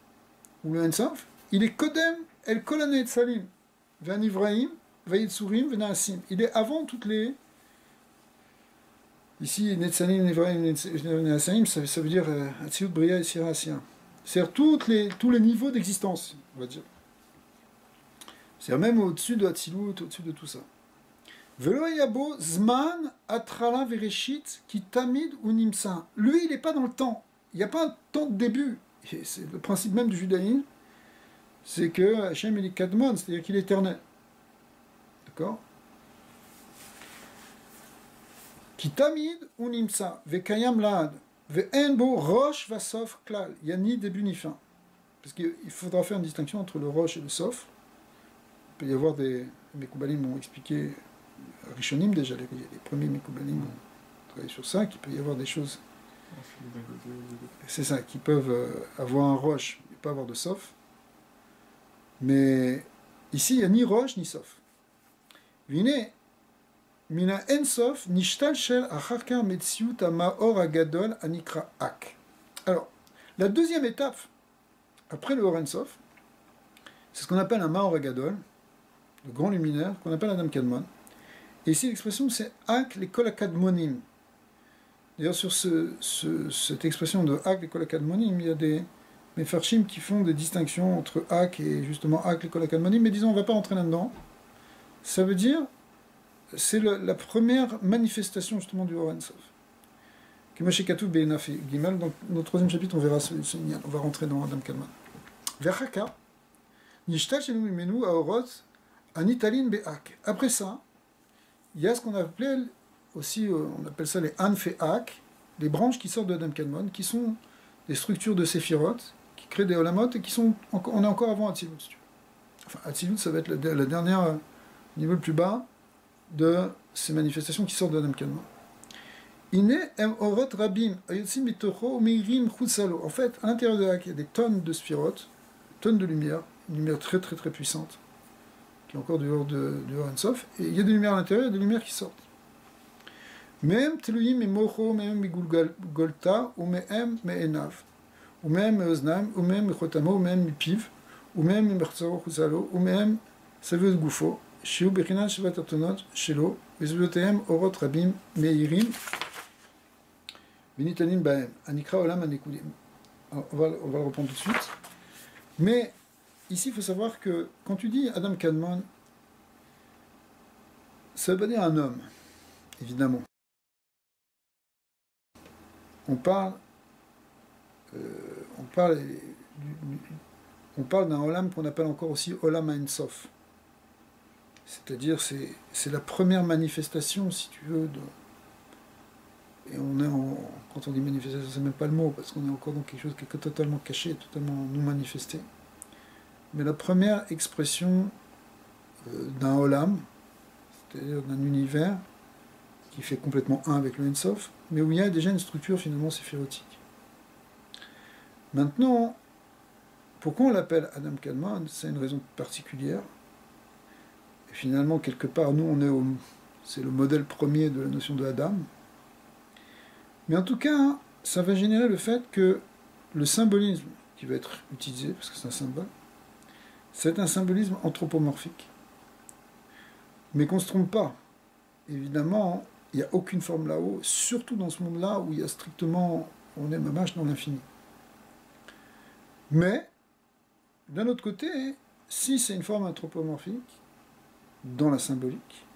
ou le Sof, il est kodem el kolane et salim, v'an ivraim, v'ayitsurim, v'naasim. Il est avant toutes les... Ici, Netzanim, Nevraim, Netzanim, ça veut dire Atzilut, Bria et Sirasien. C'est-à-dire tous les niveaux d'existence, on va dire. C'est-à-dire même au-dessus de Atzilut, au-dessus de tout ça. Velo yabo zman atrala vereshit ki tamid unimsa. Lui, il n'est pas dans le temps. Il n'y a pas un temps de début. Et c'est le principe même du judaïsme, c'est que Hachem il est kadmon, c'est-à-dire qu'il est éternel. D'accord? Ki tamid unimsa vekayam laad ve'en bo rosh va sof klal. Il n'y a ni début ni fin. Parce qu'il faudra faire une distinction entre le rosh et le sof. Il peut y avoir des... Mes Koubalim m'ont expliqué, Rishonim déjà, les premiers Mekoubalim ont travaillé sur ça, qu'il peut y avoir des choses... C'est ça, qui peuvent avoir un roche, mais pas avoir de sof. Mais ici, il n'y a ni roche ni sof. Vine, mina en sof, nishtal shel acharkar metziut amaor agadol anikra ak. Alors, la deuxième étape, après le Or Sof, c'est ce qu'on appelle un maor agadol, le grand luminaire, qu'on appelle Adam Kadmon. Et ici, l'expression, c'est ak les kol akadmonim. D'ailleurs, sur cette expression de Ak les Kol HaKadmonim, il y a des Mefarshim qui font des distinctions entre Ak et justement Ak les Kol HaKadmonim, mais disons, on ne va pas rentrer là-dedans. Ça veut dire, c'est la première manifestation justement du Or Sof. Kemoshe Katuv Be'enaf Gimel, dans notre troisième chapitre, on verra ce signal, on va rentrer dans Adam Kadmon. Verhaka, Nishtal Shenu Mimenu Aorot, Anitalin Be'ak. Après ça, il y a ce qu'on appelait aussi, on appelle ça les Anf et Ak, les branches qui sortent de Adam Kadmon, qui sont des structures de Séphirot, qui créent des Olamot, et qui sont, on est encore avant Atzilut, si tu veux. Enfin, Atzilut, ça va être la dernière niveau le plus bas de ces manifestations qui sortent de Adam Kadmon. Ine em orot rabim, ayotsim mitocho meirim chutzalo. En fait, à l'intérieur de Ak, il y a des tonnes de Sphirot, tonnes de lumière, une lumière très très très puissante, qui est encore du Or Sof, et il y a des lumières à l'intérieur, et des lumières qui sortent. Même Teluim et Mocho, même Migulgolta, ou même Meenav, ou même Oznaim, ou même Chotamo, ou même Piv, ou même Mertzaro Chuzalo, ou même Saveux Goufo, Shiu Bechinan Shivat Atonot, Shelo, Vezvotem, Orot Rabim, Meirim, Benitanim Baem, Anikra Olam Anekudim. On va le reprendre tout de suite. Mais ici, il faut savoir que quand tu dis Adam Kadmon, ça veut pas dire un homme, évidemment. On parle d'un Olam qu'on appelle encore aussi Olam Ein Sof. C'est-à-dire, c'est la première manifestation, si tu veux, et quand on dit manifestation, c'est même pas le mot, parce qu'on est encore dans quelque chose qui est totalement caché, totalement non manifesté. Mais la première expression d'un Olam, c'est-à-dire d'un univers, qui fait complètement un avec le Ein Sof, mais où il y a déjà une structure finalement séphirotique. Maintenant, pourquoi on l'appelle Adam Kadmon? C'est une raison particulière. finalement, quelque part, nous, c'est le modèle premier de la notion de Adam. Mais en tout cas, ça va générer le fait que le symbolisme qui va être utilisé, parce que c'est un symbole, c'est un symbolisme anthropomorphique. Mais qu'on ne se trompe pas. Évidemment, il n'y a aucune forme là-haut, surtout dans ce monde-là où il y a strictement, on est mamache dans l'infini. Mais, d'un autre côté, si c'est une forme anthropomorphique, dans la symbolique,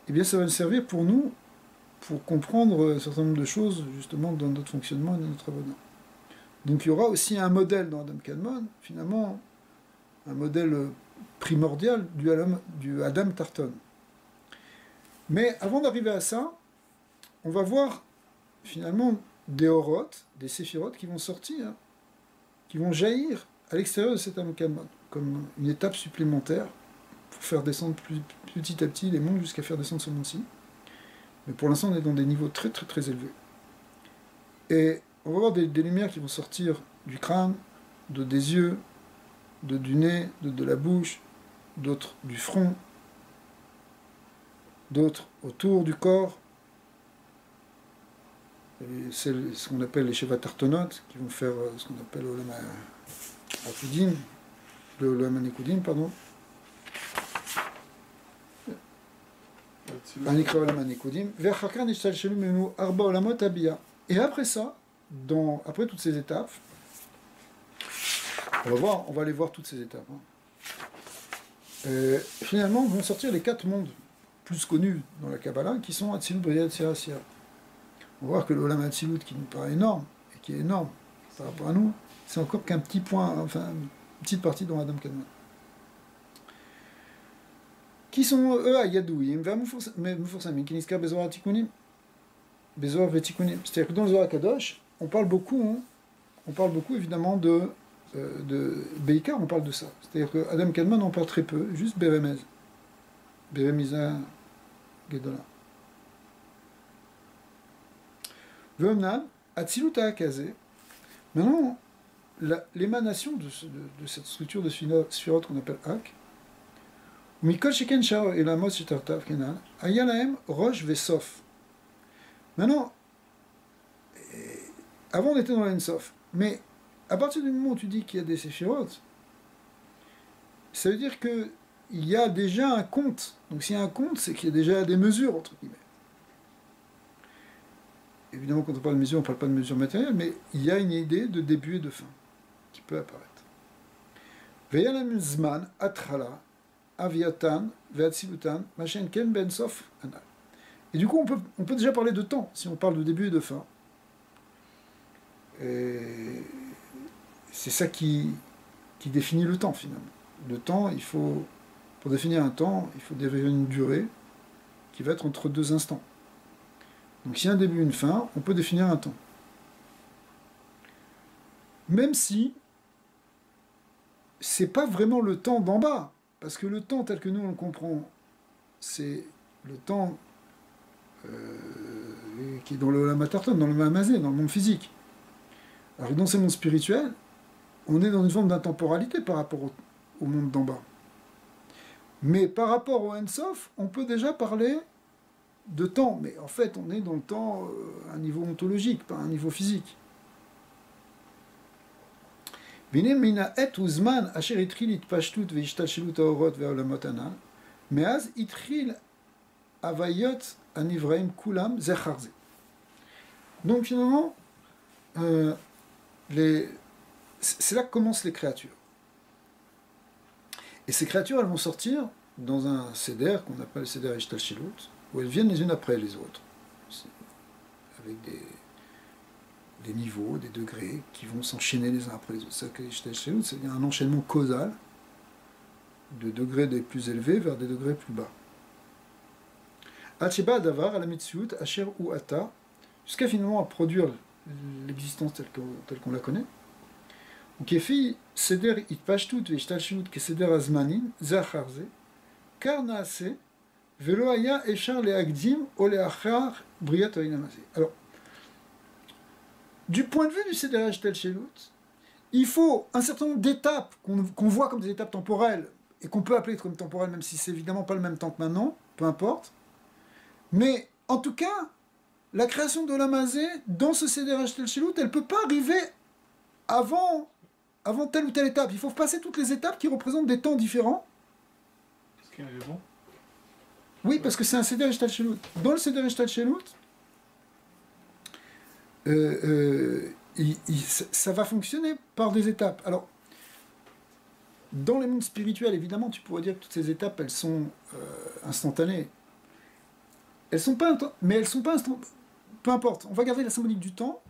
eh bien ça va nous servir pour nous, pour comprendre un certain nombre de choses, justement, dans notre fonctionnement et dans notre abonnement. Donc il y aura aussi un modèle dans Adam Kadmon, finalement, un modèle primordial du Adam Tarton. Mais avant d'arriver à ça, on va voir finalement des orotes, des séphirotes qui vont sortir, qui vont jaillir à l'extérieur de cet Adam Kadmon, comme une étape supplémentaire pour faire descendre petit à petit les mondes jusqu'à faire descendre ce monde-ci. Mais pour l'instant, on est dans des niveaux très très très élevés. Et on va voir des lumières qui vont sortir du crâne, des yeux, du nez, de la bouche, d'autres du front, d'autres autour du corps. C'est ce qu'on appelle les Sheva Tartonotes, qui vont faire ce qu'on appelle le Olam Anekudim, pardon. Et après ça, après toutes ces étapes, on va aller voir toutes ces étapes. Finalement, vont sortir les 4 mondes plus connus dans la Kabbalah, qui sont Atzilut, Bria, Yetzirah, Siyah. On va voir que le Olam Atzilut, qui nous paraît énorme, et qui est énorme par rapport à nous, c'est encore qu'un petit point, enfin, une petite partie dans Adam Kadmon. Qui sont eux à Yadouim, c'est-à-dire que dans le Zohar Kadosh, on parle beaucoup évidemment de Beikar, on parle de ça. C'est-à-dire que Adam Kadmon, on parle très peu, juste Beremez. Beremiza Gedola. Vemnan, Atzilut Haakazé. Maintenant, l'émanation de cette structure de Sphirot qu'on appelle Hak, Mikol Sheken Shao et la Mos Shetartav Kenan, Ayalaem Rosh Vesof. Maintenant, avant on était dans l'Ensof, mais à partir du moment où tu dis qu'il y a des Séphirot, ça veut dire qu'il y a déjà un compte. Donc s'il y a un compte, c'est qu'il y a déjà des mesures, entre guillemets. Évidemment, quand on parle de mesure, on ne parle pas de mesure matérielle, mais il y a une idée de début et de fin qui peut apparaître. Veyalam Zman, Atchala, Aviatan, Veatzilutan, Machen Ken Ben Sof, Anal. Et du coup, on peut déjà parler de temps, si on parle de début et de fin. Et c'est ça qui définit le temps, finalement. Le temps, pour définir un temps, il faut définir une durée qui va être entre 2 instants. Donc s'il y a un début et une fin, on peut définir un temps. Même si c'est pas vraiment le temps d'en bas, parce que le temps tel que nous on le comprend, c'est le temps qui est dans le Lamatarton, dans le Mahamazé, dans le monde physique. Alors que dans ces mondes spirituels, on est dans une forme d'intemporalité par rapport au monde d'en bas. Mais par rapport au Ensof, on peut déjà parler de temps, mais en fait on est dans le temps à un niveau ontologique, pas à un niveau physique. Vine mina et uzman asher itril itpashtut veishtalshelut haorot ve'olamot anal, meaz itril avayot anivraim kulam zecharze. Donc finalement, c'est là que commencent les créatures. Et ces créatures, elles vont sortir dans un seder qu'on appelle le seder ishtalshelut, où elles viennent les unes après les autres, avec des niveaux, des degrés, qui vont s'enchaîner les uns après les autres. C'est un enchaînement causal de degrés des plus élevés vers des degrés plus bas. Acheba davar à la mitziut, asher ou ata, jusqu'à finalement à produire l'existence telle qu'on la connaît. Donc, Efi, seder itpashtut ve ishtalshelut ke seder azmanin, zacharze, kar naase, velo haya eshar leagdim o leachar briat oinamase. Alors, du point de vue du Seder Ishtalshelut, il faut un certain nombre d'étapes qu'on voit comme des étapes temporelles, et qu'on peut appeler comme temporel, même si c'est évidemment pas le même temps que maintenant, peu importe. Mais en tout cas, la création de Olam Hazé, dans ce Seder Hashtalshelut, elle ne peut pas arriver avant telle ou telle étape. Il faut passer toutes les étapes qui représentent des temps différents. Est-ce qu'il y a une raison? Oui, parce que c'est un Seder Hashtalshelut. Dans le Seder Hashtalshelut, ça va fonctionner par des étapes. Alors, dans les mondes spirituels, évidemment, tu pourrais dire que toutes ces étapes, elles sont instantanées. Elles sont pas, mais elles sont pas instantanées. Peu importe, on va garder la symbolique du temps.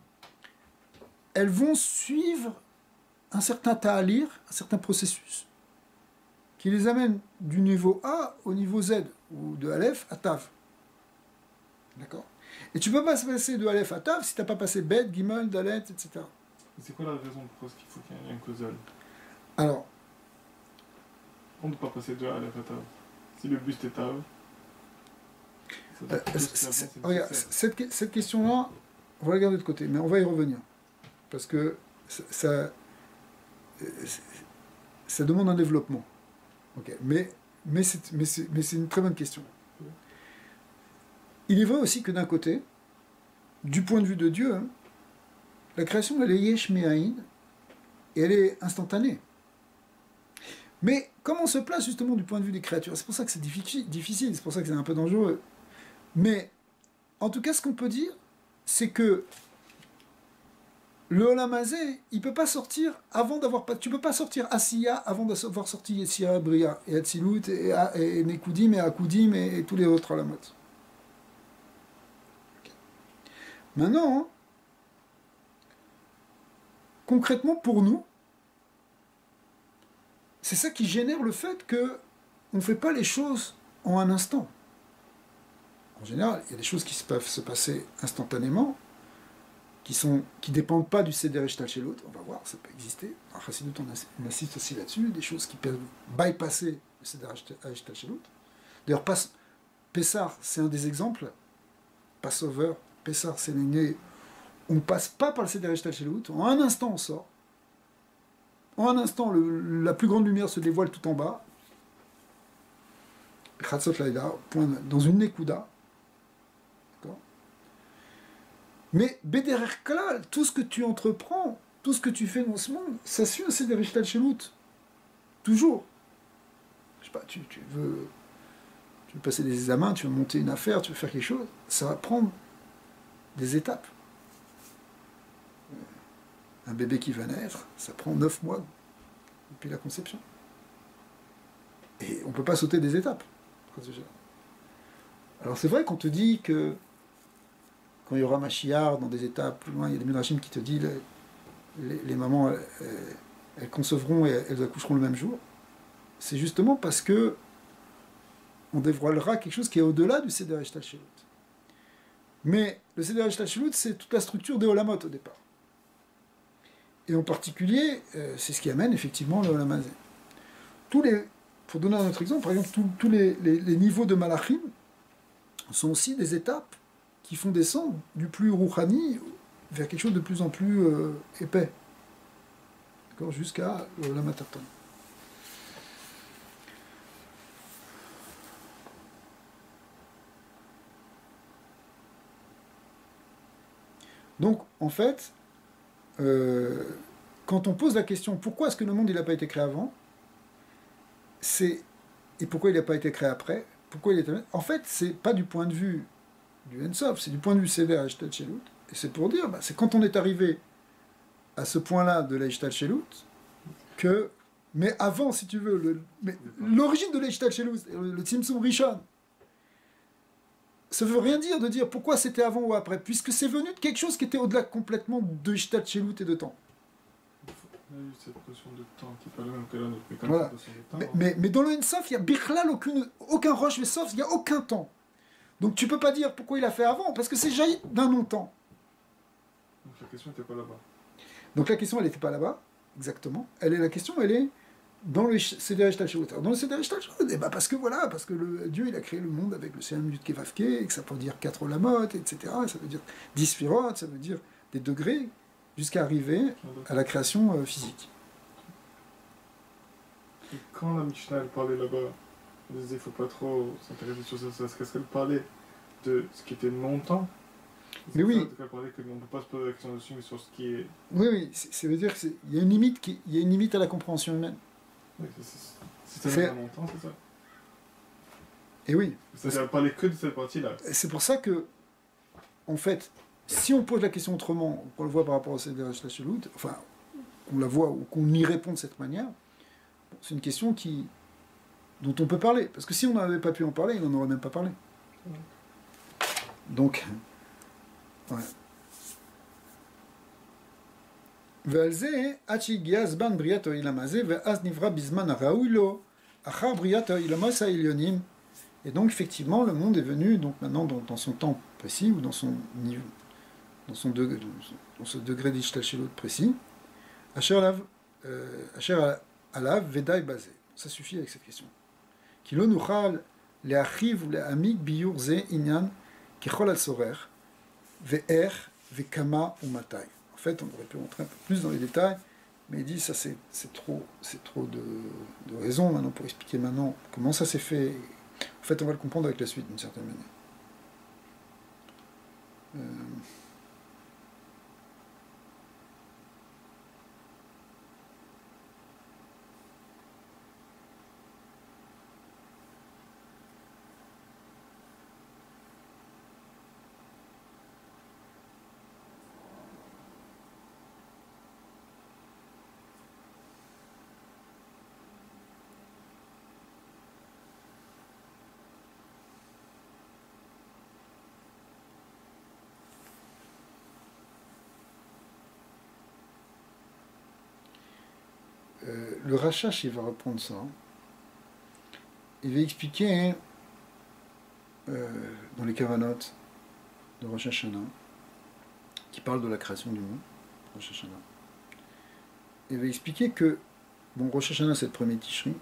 Elles vont suivre un certain ta'alir, un certain processus, qui les amène du niveau A au niveau Z, ou de Aleph à Tav. D'accord? Et tu ne peux pas se passer de Aleph à Tav si tu n'as pas passé Bet, Gimel, Dalet, etc. C'est quoi la raison pour qu'il faut qu'il y ait un causal? Alors, on ne peut pas passer de Aleph à Tav. Si le buste est Tav, regarde, cette question-là, on va la garder de côté, mais on va y revenir. Parce que ça demande un développement. Okay. Mais c'est une très bonne question. Il est vrai aussi que d'un côté, du point de vue de Dieu, hein, la création, elle est yesh me'ayin, et elle est instantanée. Mais comment on se place justement du point de vue des créatures? C'est pour ça que c'est difficile, c'est pour ça que c'est un peu dangereux. Mais, en tout cas, ce qu'on peut dire, c'est que le Olam Hazé, il ne peut pas sortir avant d'avoir... Tu ne peux pas sortir Asiya avant d'avoir sorti Yetzira, Bria, et Hatzilut, et Nekudim, et Akudim, et tous les autres Olamot. Okay. Maintenant, hein, concrètement, pour nous, c'est ça qui génère le fait qu'on ne fait pas les choses en un instant. En général, il y a des choses qui peuvent se passer instantanément, qui ne dépendent pas du Seder Hashtalshelut. On va voir, ça peut exister. En Chassidut, on assiste aussi là-dessus, des choses qui peuvent bypasser le Seder Hashtalshelut. D'ailleurs, Pessah, c'est un des exemples. Passover, Pessah, c'est l'année où on ne passe pas par le Seder Hashtalshelut. En un instant, on sort. En un instant, la plus grande lumière se dévoile tout en bas. Chatzot Laïda, dans une Nekuda. Mais Bederer Klal, tout ce que tu entreprends, tout ce que tu fais dans ce monde, ça suit un Seder Hashtalshelut. Toujours. Je sais pas, tu veux passer des examens, tu veux monter une affaire, tu veux faire quelque chose, ça va prendre des étapes. Un bébé qui va naître, ça prend 9 mois depuis la conception. Et on ne peut pas sauter des étapes. Alors c'est vrai qu'on te dit que quand il y aura Mashiach dans des étapes plus loin, il y a des Midrashim qui te disent les mamans elles concevront et elles accoucheront le même jour. C'est justement parce que on dévoilera quelque chose qui est au-delà du Seder Hashtalshelut. Mais le Seder Hashtalshelut, c'est toute la structure des Olamot au départ. Et en particulier, c'est ce qui amène effectivement le Olam Hazé. Pour donner un autre exemple, par exemple, tous les niveaux de Malachim sont aussi des étapes qui font descendre du plus Rouhani vers quelque chose de plus en plus épais. D'accord, jusqu'à l'Olam Hatarton. Donc, en fait, quand on pose la question pourquoi est-ce que le monde n'a pas été créé avant, et pourquoi il n'a pas été créé après, en fait, c'est pas du point de vue du Ensof, c'est du point de vue Seder Hashtalshelut, et c'est pour dire, c'est quand on est arrivé à ce point-là de l'Hashtalshelut que, mais avant, si tu veux, l'origine de l'Hashtalshelut, le Tzimtzum Rishon, ça veut rien dire de dire pourquoi c'était avant ou après, puisque c'est venu de quelque chose qui était au-delà complètement de Hashtalshelut et de temps. Il y a eu cette notion de temps qui n'est pas la même que la nôtre, mais quand voilà. Mais dans le Ensof, il y a Bichlal, aucun Rosh Vesof, il n'y a aucun temps. Donc tu peux pas dire pourquoi il a fait avant, parce que c'est jailli d'un non-temps. Donc la question n'était pas là-bas. Donc la question, elle n'était pas là-bas, exactement. La question, elle est dans le Seder Hashtalshelut. Dans le Seder Hashtalshelut, parce que Dieu, il a créé le monde avec le Sehem Yud Kevavke, et que ça peut dire 4 Olamot, etc. Ça veut dire 10 Sphirot, ça veut dire des degrés, jusqu'à arriver à la création physique. Et quand la Mishnah elle parlait là-bas, elle disait qu'il ne faut pas trop s'intéresser sur ça, est-ce qu'elle parlait de ce qui était longtemps? Mais oui. Elle parlait qu'on ne peut pas se poser la question dessus, mais sur ce qui est... Oui, oui, ça veut dire qu'il y a une limite il y a une limite à la compréhension humaine. Oui, c'est tellement longtemps, c'est ça. Et oui. Ça ne parlait que de cette partie-là. C'est pour ça que, en fait, si on pose la question autrement, qu'on le voit par rapport à Seder Hashtachelut, enfin, qu'on la voit ou qu'on y répond de cette manière, c'est une question dont on peut parler. Parce que si on n'avait pas pu en parler, il n'en aurait même pas parlé. Donc, ouais. ועל זה, עד שהגיע זמן בריאת העולם הזה, ואז נברא בזמן הראוי לו, אחר בריאת העולמות העליונים. Et donc, effectivement, le monde est venu, donc maintenant, dans son temps précis, ou dans son niveau, dans ce degré d'ishtalshelut précis, asher alav vedai basé. Ça suffit avec cette question. Ki lo nuchal leachiv ou leamik biyur ze inyan kechol al-sorer, ve'er, ve'kama ou matai. En fait, on aurait pu rentrer un peu plus dans les détails, mais il dit ça c'est trop de raisons maintenant pour expliquer maintenant comment ça s'est fait. En fait, on va le comprendre avec la suite d'une certaine manière. Le Rachash, il va reprendre ça. Il va expliquer dans les Kavanot de Rosh Hashanah, qui parle de la création du monde, Rosh Hashanah. Il va expliquer que, bon, Rosh Hashanah, c'est le premier Tishri,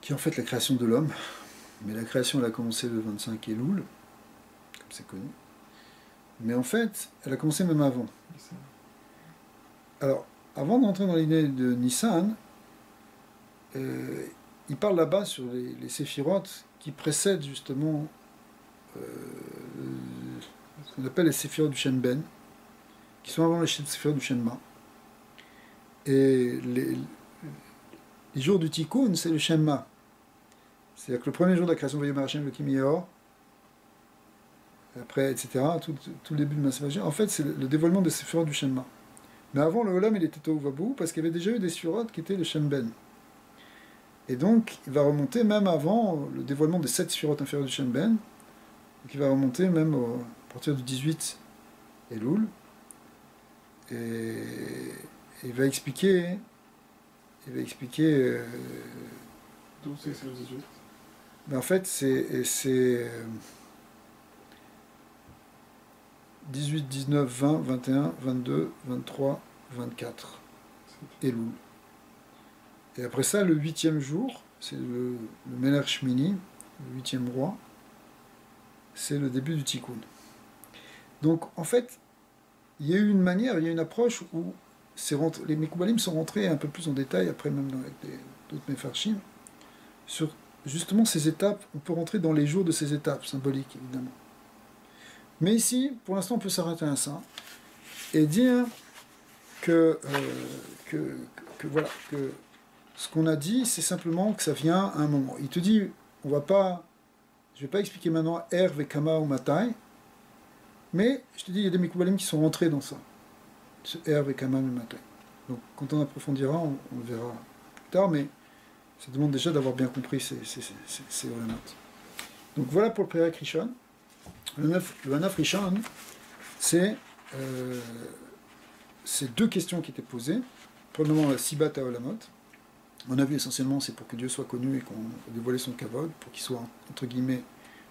qui est en fait la création de l'homme, mais la création, elle a commencé le 25 Elul, comme c'est connu. Mais en fait, elle a commencé même avant. Alors, avant d'entrer dans l'idée de Nissan, il parle là-bas sur les séphirotes qui précèdent justement ce qu'on appelle les séphirotes du Shen Ben, qui sont avant les séphirotes du Shenma. Et les jours du Tikkun, c'est le Shenma. C'est-à-dire que le premier jour de la création de Vayomer Hashem Elokim Yeor, après, etc., tout le début de Maaseh, en fait, c'est le dévoilement des séphirotes du Shenma. Mais avant, le Olam, il était Tohu Vabou, parce qu'il y avait déjà eu des séphirotes qui étaient le Shen Ben. Et donc, il va remonter même avant le dévoilement des 7 séphirotes inférieures du Shen Ben, donc il va remonter même à partir du 18 Elul, et il va expliquer... D'où c'est le 18 ? Ben en fait, c'est 18, 19, 20, 21, 22, 23, 24 Elul. Et après ça, le 8e jour, c'est le Meler Shmini, le 8e roi, c'est le début du Tikkun. Donc, en fait, il y a eu une manière, il y a une approche où les Mekoubalim sont rentrés un peu plus en détail, après même avec d'autres Mefarshim, sur justement ces étapes. On peut rentrer dans les jours de ces étapes, symboliques évidemment. Mais ici, pour l'instant, on peut s'arrêter à ça et dire que voilà, que ce qu'on a dit, c'est simplement que ça vient à un moment. Il te dit, je ne vais pas expliquer maintenant Er, Vekama ou Matai, mais je te dis, il y a des Mekoubalim qui sont rentrés dans ça. Ce Er, Vekama ou Matai. Donc, quand on approfondira, on le verra plus tard, mais ça demande déjà d'avoir bien compris ces notes. Donc, voilà pour le Perek Rishon. Le Hanaf Rishon, c'est deux questions qui étaient posées. Premièrement, la Sibat Haolamot. On a vu essentiellement, c'est pour que Dieu soit connu et qu'on dévoile son kavod, pour qu'il soit, entre guillemets,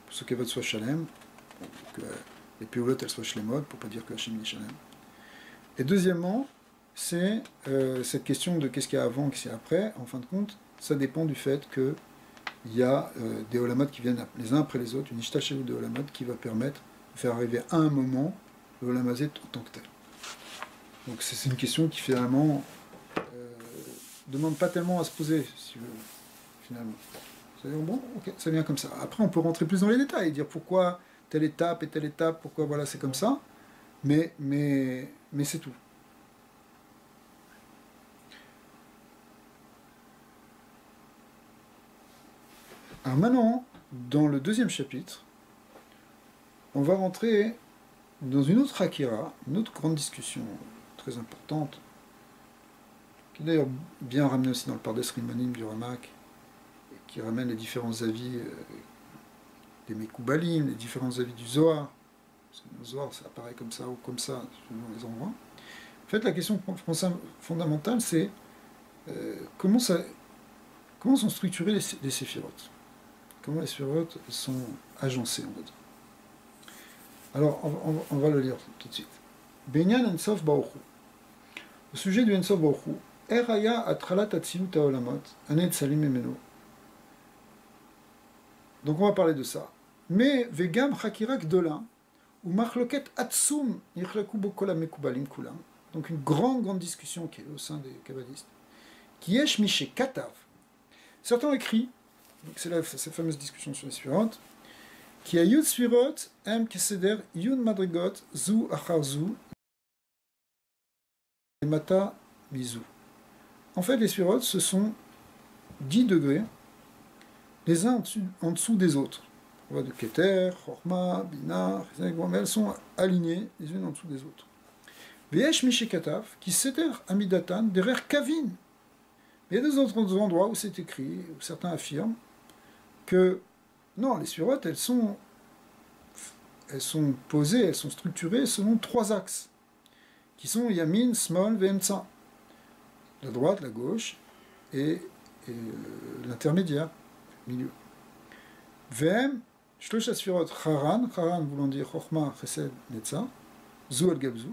pour que ce kavod soit shalem, pour que les péolotes elles soient shlemot, pour ne pas dire que Hachem est shalem. Et deuxièmement, c'est cette question de qu'est-ce qu'il y a avant, qu'est-ce qu'il y a après. En fin de compte, ça dépend du fait que il y a des olamot qui viennent les uns après les autres, une ishtashelu de olamot qui va permettre de faire arriver à un moment le olamazé en tant que tel. Donc c'est une question qui finalement ne demande pas tellement à se poser, si tu veux, finalement. C'est-à-dire, bon, ok, ça vient comme ça. Après, on peut rentrer plus dans les détails et dire pourquoi telle étape et telle étape, pourquoi voilà, c'est comme ça, mais c'est tout. Alors maintenant, dans le deuxième chapitre, on va rentrer dans une autre Akira, une autre grande discussion très importante, qui est d'ailleurs bien ramenée aussi dans le Pardes Rimonim du Ramak, et qui ramène les différents avis des Mekoubalim, les différents avis du Zohar. Parce que le Zohar, ça apparaît comme ça ou comme ça, selon les endroits. En fait, la question fondamentale, c'est comment sont structurées les séphirotes. Comment les séphirotes sont agencées, on va dire. Alors, on va le lire tout de suite. Benyan Ensof Baruchu. Au sujet du Ensof Baruchu, Eraya Atralat Atzilut Haolamot, Anet Salim Emeno. Donc, on va parler de ça. Mais, Vegam Chakira Gdola, ou Machloket Atsum, Yichlaku Bokola Mekubalim Kulam. Donc, une grande discussion qui est au sein des kabbalistes. Qui Yesh Mishe Katav. Certains ont écrit, c'est cette fameuse discussion sur les suivantes, qui a Yud Sfirot, M. Keseder, Yud Madrigot, Zu Achar Zu, et Mata Mizu. En fait, les Sfirot, ce sont 10 degrés, les uns en dessous des autres. On voit de Keter, Chorma, Bina, mais elles sont alignées les unes en dessous des autres. Veyesh Mishekatav, qui Seder Amidatan, derrière Kavin. Il y a deux autres endroits où c'est écrit, où certains affirment que non, les surotes, elles sont posées, elles sont structurées selon 3 axes, qui sont Yamin, Smol, Vemtsa. La droite, la gauche, et l'intermédiaire, le milieu. Vem, Shlosh Asfirot, Haran voulant dire Chochma, Chesed, Netza, Zu al Gabzu,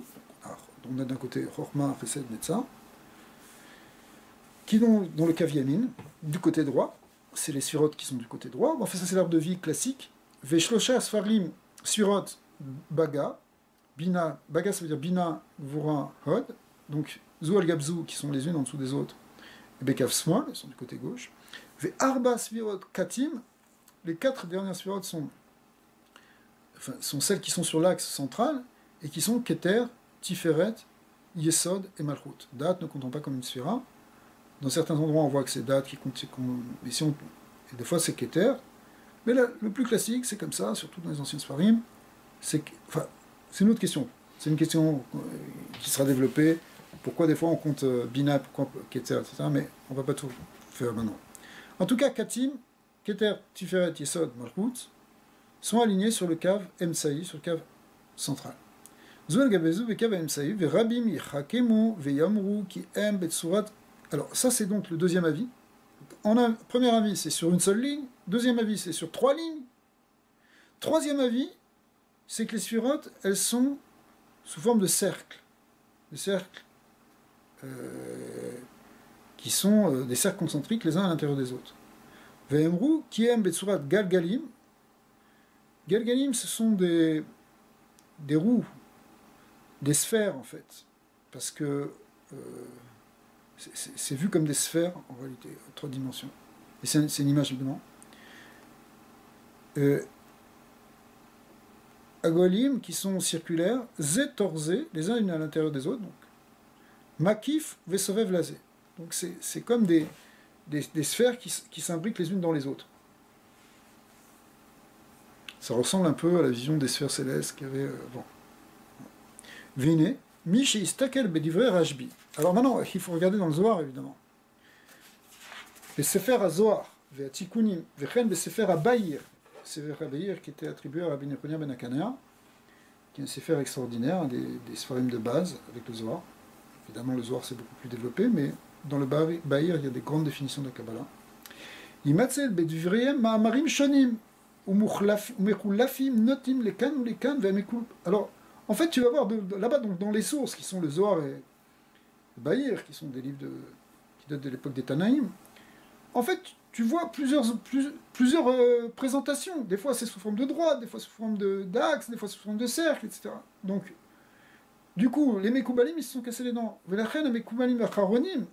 on a d'un côté Chochma, Chesed, Netza, qui dans le Kav Yamin, du côté droit, c'est les Sfirotes qui sont du côté droit. Enfin, ça c'est l'arbre de vie classique. Veshlosha Sfarim, Sfirot, Baga. Bina, Baga ça veut dire Bina, Vura, Hod. Donc, Zual Gabzu, qui sont les unes en dessous des autres. Et Bekav Smol, ils sont du côté gauche. Ve Arba Sfirot Katim. Les 4 dernières Sfirot sont celles qui sont sur l'axe central et qui sont Keter, Tiferet, Yesod et Malchut. Date ne comptons pas comme une Sphira. Dans certains endroits, on voit que c'est date qui compte, et des fois c'est Keter. Mais là, le plus classique, c'est comme ça, surtout dans les anciens Sfarim. C'est une autre question. C'est une question qui sera développée. Pourquoi des fois on compte Bina, pourquoi Keter, etc. Mais on ne va pas tout faire maintenant. En tout cas, Katim, Keter, Tiferet, Yesod, Malchut sont alignés sur le cave Emsaï, sur le cave central. Zuel Gabezu, Vekav Emsaï, Verabim, Yichakemu, Veyamru, Ki Em, Betsurat. Alors, ça, c'est donc le deuxième avis. Premier avis, c'est sur une seule ligne. Deuxième avis, c'est sur 3 lignes. Troisième avis, c'est que les sphirotes, elles sont sous forme de cercles. Des cercles qui sont des cercles concentriques les uns à l'intérieur des autres. Ve'emru, qui aime Betsurat Galgalim. Galgalim, ce sont des roues, des sphères, en fait. Parce que c'est vu comme des sphères, en réalité, en 3 dimensions. Et c'est une image, évidemment. Agolim, qui sont circulaires, zetorzé, les uns à l'intérieur des autres, donc. Makif, vesovev lazé. Donc c'est comme des sphères qui s'imbriquent les unes dans les autres. Ça ressemble un peu à la vision des sphères célestes qu'il y avait avant. Vine, Mish istakel bedivre rajbi. Alors maintenant, il faut regarder dans le Zohar, évidemment. Besefer à Zohar, ve'atikunim, ve'chen besefer à Bahir. Sefer à Bahir qui était attribué à Rabbi Nechonia ben Hakanea, qui est un sefer extraordinaire, des sfarim de base avec le Zohar. Évidemment, le Zohar c'est beaucoup plus développé, mais dans le Bahir, il y a des grandes définitions de la Kabbalah. Imatzel bedivreim ma'amarim shonim, umechulafim notim lekan ou lekan ve'amekul. Alors, en fait, tu vas voir là-bas, donc, dans les sources, qui sont le Zohar et le Bahir, qui sont des livres qui datent de l'époque des Tanaïm, en fait, tu vois plusieurs présentations. Des fois, c'est sous forme de droite, des fois sous forme d'axe, des fois sous forme de cercle, etc. Donc, du coup, les Mekoubalim, ils se sont cassés les dents. Velachen, les Mekoubalim acharonim,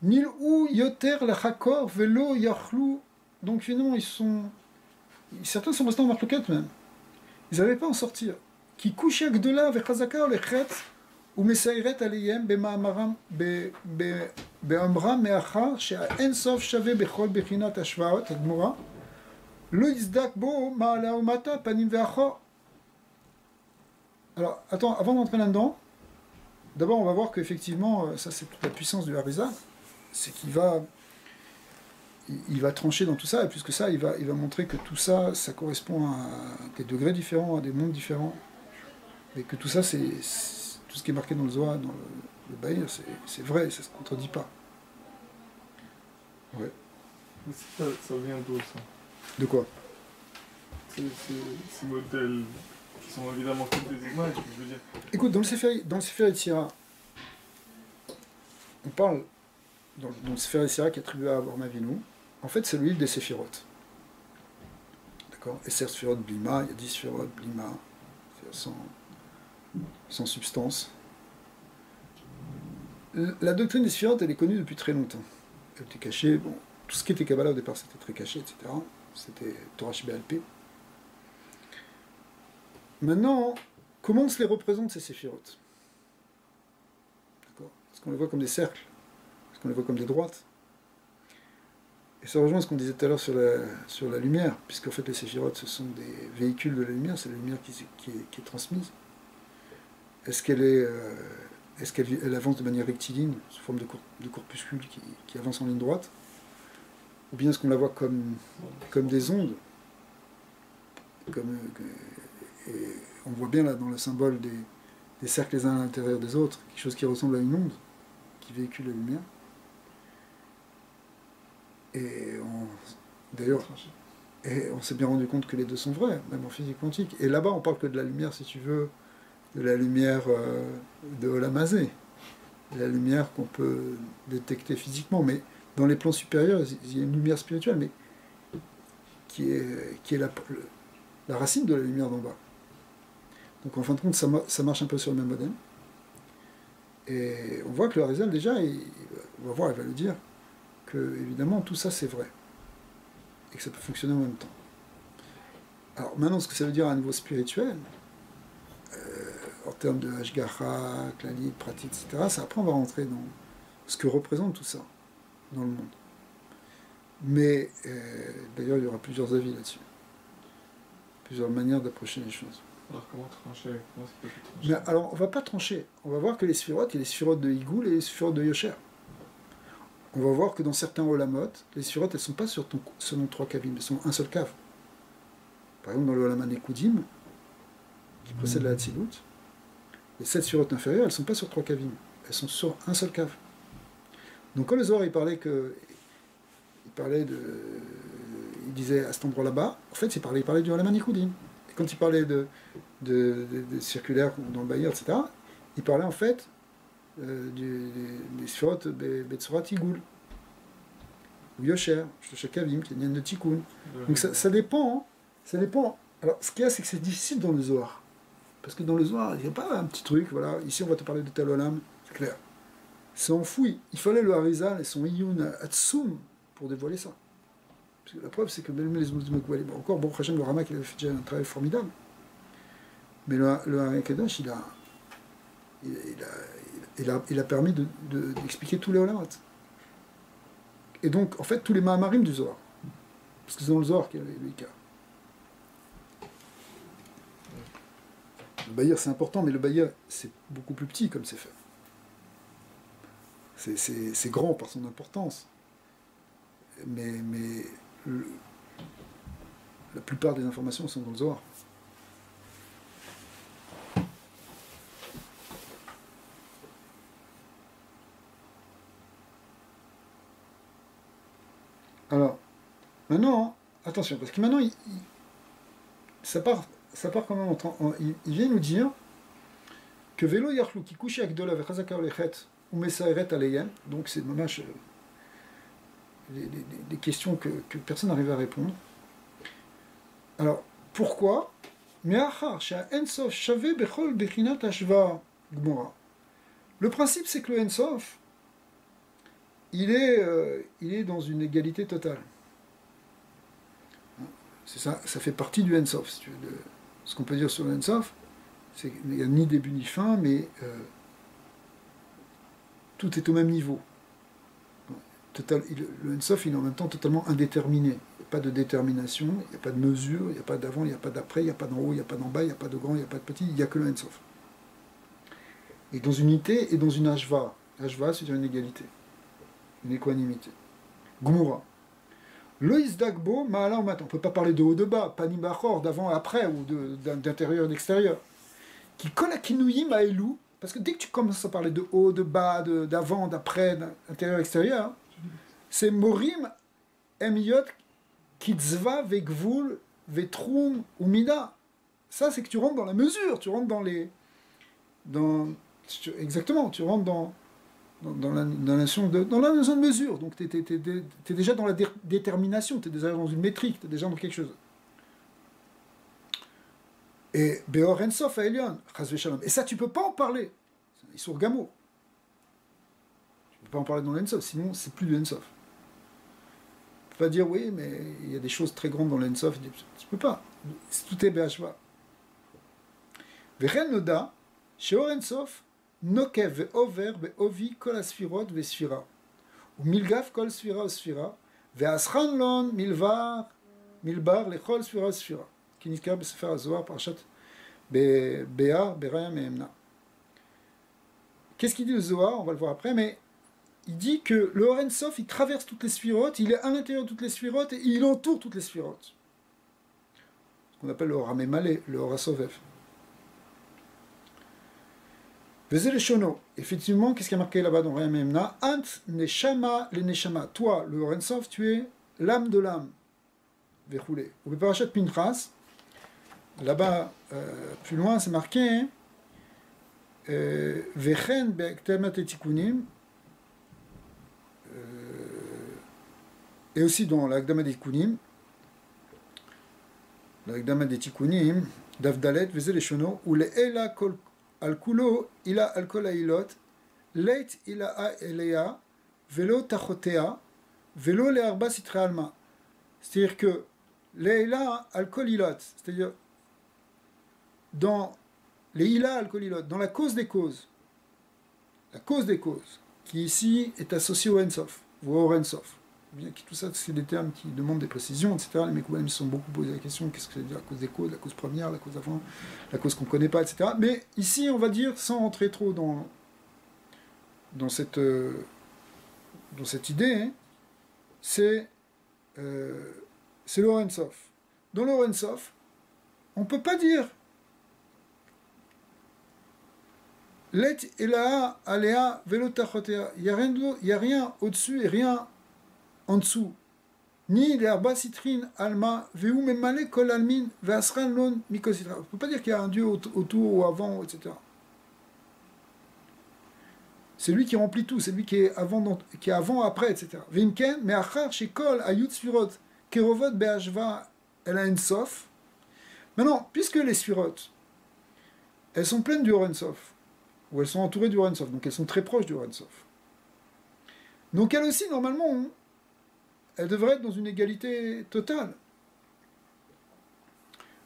Nil'u yoter lachakor velo yachlou. Donc finalement, certains sont restés en marloquette même. Ils n'arrivaient pas à en sortir. Qui couche gdola vechazaka olechet ou mesairet aliyem bema'amaram be'amram me'achar she'en sof shave bechol bechinat hashvaot admura lo yizdak bo ma'ala umata panim ve'achor. Alors, attends, avant d'entrer là-dedans, d'abord on va voir qu'effectivement, ça c'est toute la puissance du Harizal, c'est qu'il va trancher dans tout ça, et plus que ça, il va montrer que tout ça, ça correspond à des degrés différents, à des mondes différents, et que tout ça, c'est tout ce qui est marqué dans le Zohar, dans le Bahir, c'est vrai, ça ne se contredit pas. Ouais. Ça vient d'où ça? De quoi? Ces modèles qui sont évidemment toutes des images, je veux dire. Écoute, dans le Sefer Yetzira, on parle, dans le Sefer Yetzira qui est attribué à Avraham Avinu, en fait, c'est le livre des Séphirotes. D'accord? Et c'est Séphirot Blima, il y a 10 Séphirot Blima, sans substance. La doctrine des Séphirotes, elle est connue depuis très longtemps. Elle était cachée, bon, tout ce qui était Kabbalah au départ, c'était très caché, etc. C'était Torah Sheba'al-Peh. Maintenant, comment on se les représente, ces Séphirotes? D'accord? Est-ce qu'on les voit comme des cercles? Est-ce qu'on les voit comme des droites? Et ça rejoint ce qu'on disait tout à l'heure sur la lumière, puisqu'en fait les séphirotes, ce sont des véhicules de la lumière, c'est la lumière qui est transmise. Est-ce qu'elle avance de manière rectiligne, sous forme de corpuscule qui avance en ligne droite? Ou bien est-ce qu'on la voit comme des ondes? Et on voit bien là dans le symbole des cercles les uns à l'intérieur des autres, quelque chose qui ressemble à une onde, qui véhicule la lumière. Et on s'est bien rendu compte que les deux sont vrais, même en physique quantique. Et là-bas, on parle que de la lumière, si tu veux, de la lumière de Olam Hazé, de la lumière qu'on peut détecter physiquement. Mais dans les plans supérieurs, il y a une lumière spirituelle, mais qui est la racine de la lumière d'en bas. Donc en fin de compte, ça marche un peu sur le même modèle. Et on voit que le Harizal, déjà, il va le dire, que évidemment tout ça c'est vrai et que ça peut fonctionner en même temps. Alors maintenant, ce que ça veut dire à un niveau spirituel, en termes de Hashgacha, Klali, Pratit, etc., ça après on va rentrer dans ce que représente tout ça dans le monde. Mais d'ailleurs il y aura plusieurs avis là-dessus, plusieurs manières d'approcher les choses. Alors comment trancher? Mais alors on va pas trancher, on va voir que les sphirotes, il y a les sphirotes de Higoul et les sphirotes de Yosher. On va voir que dans certains Olamot, les sphirotes, elles ne sont pas selon 3 kavim, elles sont un seul kav. Par exemple, dans le Olaman Ekoudim, qui précède la Hatzilut, les 7 sphirotes inférieures, elles ne sont pas sur 3 kavim, elles sont sur un seul kav. Donc quand le Zohar, il disait à cet endroit là-bas, en fait, il parlait du Olaman Ekoudim. Et quand il parlait de circulaires dans le Bahir, etc., il parlait en fait des Sphirot Betsurat Igoul, ou Yosher, Shloshah Kavim, qui est Nyan de Tikkun. Donc ça dépend. Ça dépend. Alors ce qu'il y a, c'est que c'est difficile dans le Zohar. Parce que dans le Zohar, il n'y a pas un petit truc, voilà, ici on va te parler de tel Olam, c'est clair. C'est enfoui. Il fallait le Harizal et son Iyun Atsum pour dévoiler ça. Parce que la preuve, c'est que même les Mouzmoukouali, encore, bon, Hachem, le Ramak, il a fait déjà un travail formidable. Mais le Hari Kadosh, il a permis d'expliquer tous les Olamot. Et donc, en fait, tous les Mahamarim du Zohar. Parce que c'est dans le Zohar qu'il y a le Ikar. Le Bahir, c'est important, mais le Bahir, c'est beaucoup plus petit comme c'est fait. C'est grand par son importance. Mais la plupart des informations sont dans le Zohar. Alors, maintenant, attention, parce que maintenant, ça part quand même il vient nous dire que Velo Yachlou qui couche avec Dola Vechazaka Olechet ou Mesaeret Aleyem, donc c'est dommage des questions que personne n'arrive à répondre. Alors, pourquoi? Le principe, c'est que le Ensof, il est dans une égalité totale. C'est ça, ça fait partie du Ensof. Si tu veux, ce qu'on peut dire sur le Ensof, c'est qu'il n'y a ni début ni fin, mais tout est au même niveau. Le Ensof, il est en même temps totalement indéterminé. Il n'y a pas de détermination, il n'y a pas de mesure, il n'y a pas d'avant, il n'y a pas d'après, il n'y a pas d'en haut, il n'y a pas d'en bas, il n'y a pas de grand, il n'y a pas de petit, il n'y a que le Ensof. Et dans une unité et dans une Ashva. Ashva, c'est une égalité, une équanimité. Gmura. Loïs Dagbo, Maala Mat. On ne peut pas parler de haut, de bas, Panim Bachor, d'avant, après, ou d'intérieur et d'extérieur. Qui colle à Kinouyi Maelou, parce que dès que tu commences à parler de haut, de bas, d'avant, d'après, d'intérieur, extérieur, c'est Morim Emiyot Kitzva Vegvul Vetrum ou Mida. Ça, c'est que tu rentres dans la mesure, tu rentres dans les. Exactement, tu rentres dans la notion de mesure. Donc, tu es déjà dans la détermination, tu es déjà dans une métrique, tu es déjà dans quelque chose. Et Beor Ensof à Elion, et ça, tu peux pas en parler. Ils sont Gamo. Tu peux pas en parler dans l'Ensof, sinon, c'est plus du Ensof. Tu peux pas dire, oui, mais il y a des choses très grandes dans l'Ensof. Tu peux pas. Tout est BHV. Vechen Noda, chez Orensof, Nokev ve'over be'ovi kol asfirot ve'sfira. Ou milgaf kol sfira o sfira, ve'aschan lon milbar lechol sfira o sfira. Qui nitkar be'sefer HaZohar parashat Be'ar Beraya Me'emna. Qu'est-ce qu'il dit le Zohar? On va le voir après, mais il dit que le Or Ensof, il traverse toutes les sphirotes, il est à l'intérieur de toutes les sphirotes et il entoure toutes les sphirotes. Ce qu'on appelle le Or HaMemaleh, le Or HaSovev. Vezé les Shono. Effectivement, qu'est-ce qui a marqué là-bas dans Beraya Me'emna? Ant Neshama le Neshama. Toi, le Or Ensof, tu es l'âme de l'âme. Vechoulé. Ou Parashat Pinchas, là-bas, plus loin, c'est marqué Vechen be'ektemat etikunim, et aussi dans l'Akdama des Tikunim, Davdalet, Vezé les Shono, ou le Ela al-Kulo, ila al-Kol ha'ilot, leit ila ha'elea, velo tachotea, velo le'arba sitre alma. C'est-à-dire que Leila al-Kolilot, c'est-à-dire dans les Ila al-Kolilot, dans la cause des causes, qui ici est associée au Ensof, ou au Ensof. Bien que tout ça, c'est des termes qui demandent des précisions, etc. Les Mekoubanim se sont beaucoup posé la question, qu'est-ce que ça veut dire la cause des causes, la cause première, la cause d'avant, la cause qu'on ne connaît pas, etc. Mais ici, on va dire, sans rentrer trop dans cette idée, hein, c'est l'Or Ensof. Dans l'Or Ensof, on ne peut pas dire Let Elaha Alea Velotachotea. Il n'y a rien au-dessus et rien en dessous. Ni l'herba citrine alma veu memale kol almin veasran lon mikositra. On ne peut pas dire qu'il y a un Dieu autour ou avant, etc. C'est lui qui remplit tout, c'est lui qui est avant, après, etc. Vimken, mais achar chez kol ayut sfirot kerovot be'ashva el Ensof. Maintenant, puisque les sfirot, elles sont pleines du Ensof, ou elles sont entourées du Ensof, donc elles sont très proches du Ensof. Donc elles aussi, normalement, elles devraient être dans une égalité totale.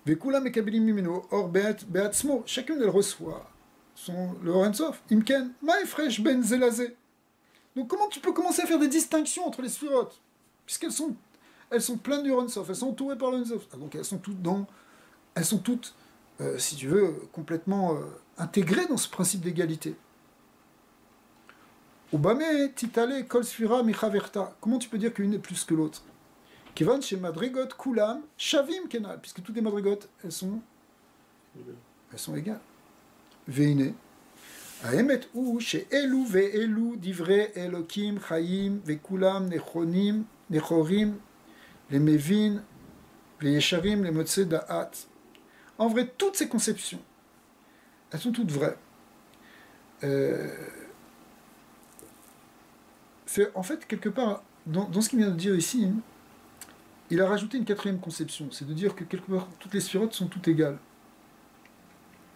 Vekula mekabelim mimeno or beatzmo, chacune elle reçoit le Ensof. Imken, maefresh ben zelazé. Donc comment tu peux commencer à faire des distinctions entre les sphirotes, puisqu'elles sont pleines du Ensof, elles sont entourées par le Ensof. Ah, donc elles sont toutes, si tu veux, complètement intégrées dans ce principe d'égalité. Ubame titale kol sphira michaverta. Comment tu peux dire qu'une est plus que l'autre? Kevan chez madrigot kulam shavim kenal, puisque toutes les madrigot elles sont égales. Veine aemet ou chez elu ve'elu divrei elokim chayim ve'kulam nechorim les mevin ve'yesharim les motse da'at. En vrai, toutes ces conceptions, elles sont toutes vraies. C'est en fait, quelque part, dans ce qu'il vient de dire ici, il a rajouté une quatrième conception, c'est de dire que quelque part, toutes les sphirotes sont toutes égales.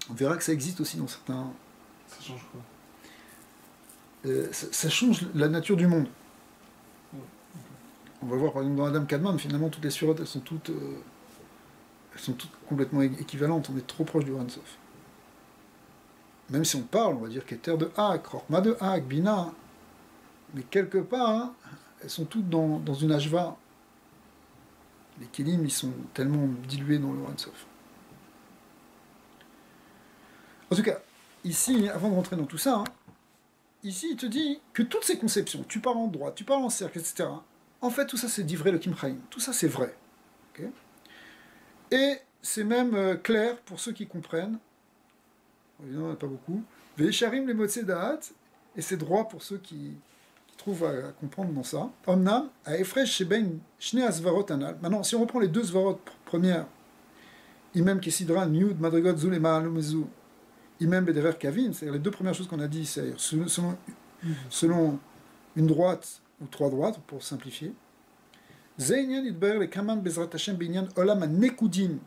On verra que ça existe aussi dans certains... Ça change quoi? Ça change la nature du monde. On va voir par exemple dans Adam Kadmon, finalement toutes les sphirotes elles sont toutes complètement équivalentes, on est trop proche du Ein Sof. Même si on parle, on va dire qu'Ether de Hak, Chorma de Hak, Bina, mais quelque part, hein, elles sont toutes dans une Ashva. Les Kélim, ils sont tellement dilués dans le Ein Sof. En tout cas, ici, avant de rentrer dans tout ça, hein, ici, il te dit que toutes ces conceptions, tu parles en droit, tu parles en cercle, etc., en fait, tout ça, c'est d'Ivrei le Kim Chaim. Tout ça, c'est vrai. Okay, et c'est même clair pour ceux qui comprennent. Évidemment, il n'y en a pas beaucoup. Ve'esharim les motzei da'at, et c'est droit pour ceux qui trouvent à comprendre dans ça. Omnam, a efresh sheben shne asvarot anal. Maintenant, si on reprend les deux svarot premières, imem kesidran, yud, madrigot, zul et ma'alumezu, imem bederer kavim, c'est-à-dire les deux premières choses qu'on a dit, c'est selon une droite ou trois droites, pour simplifier. Zeynyan idber le kaman bezrat Hashem binyan olam anekudim.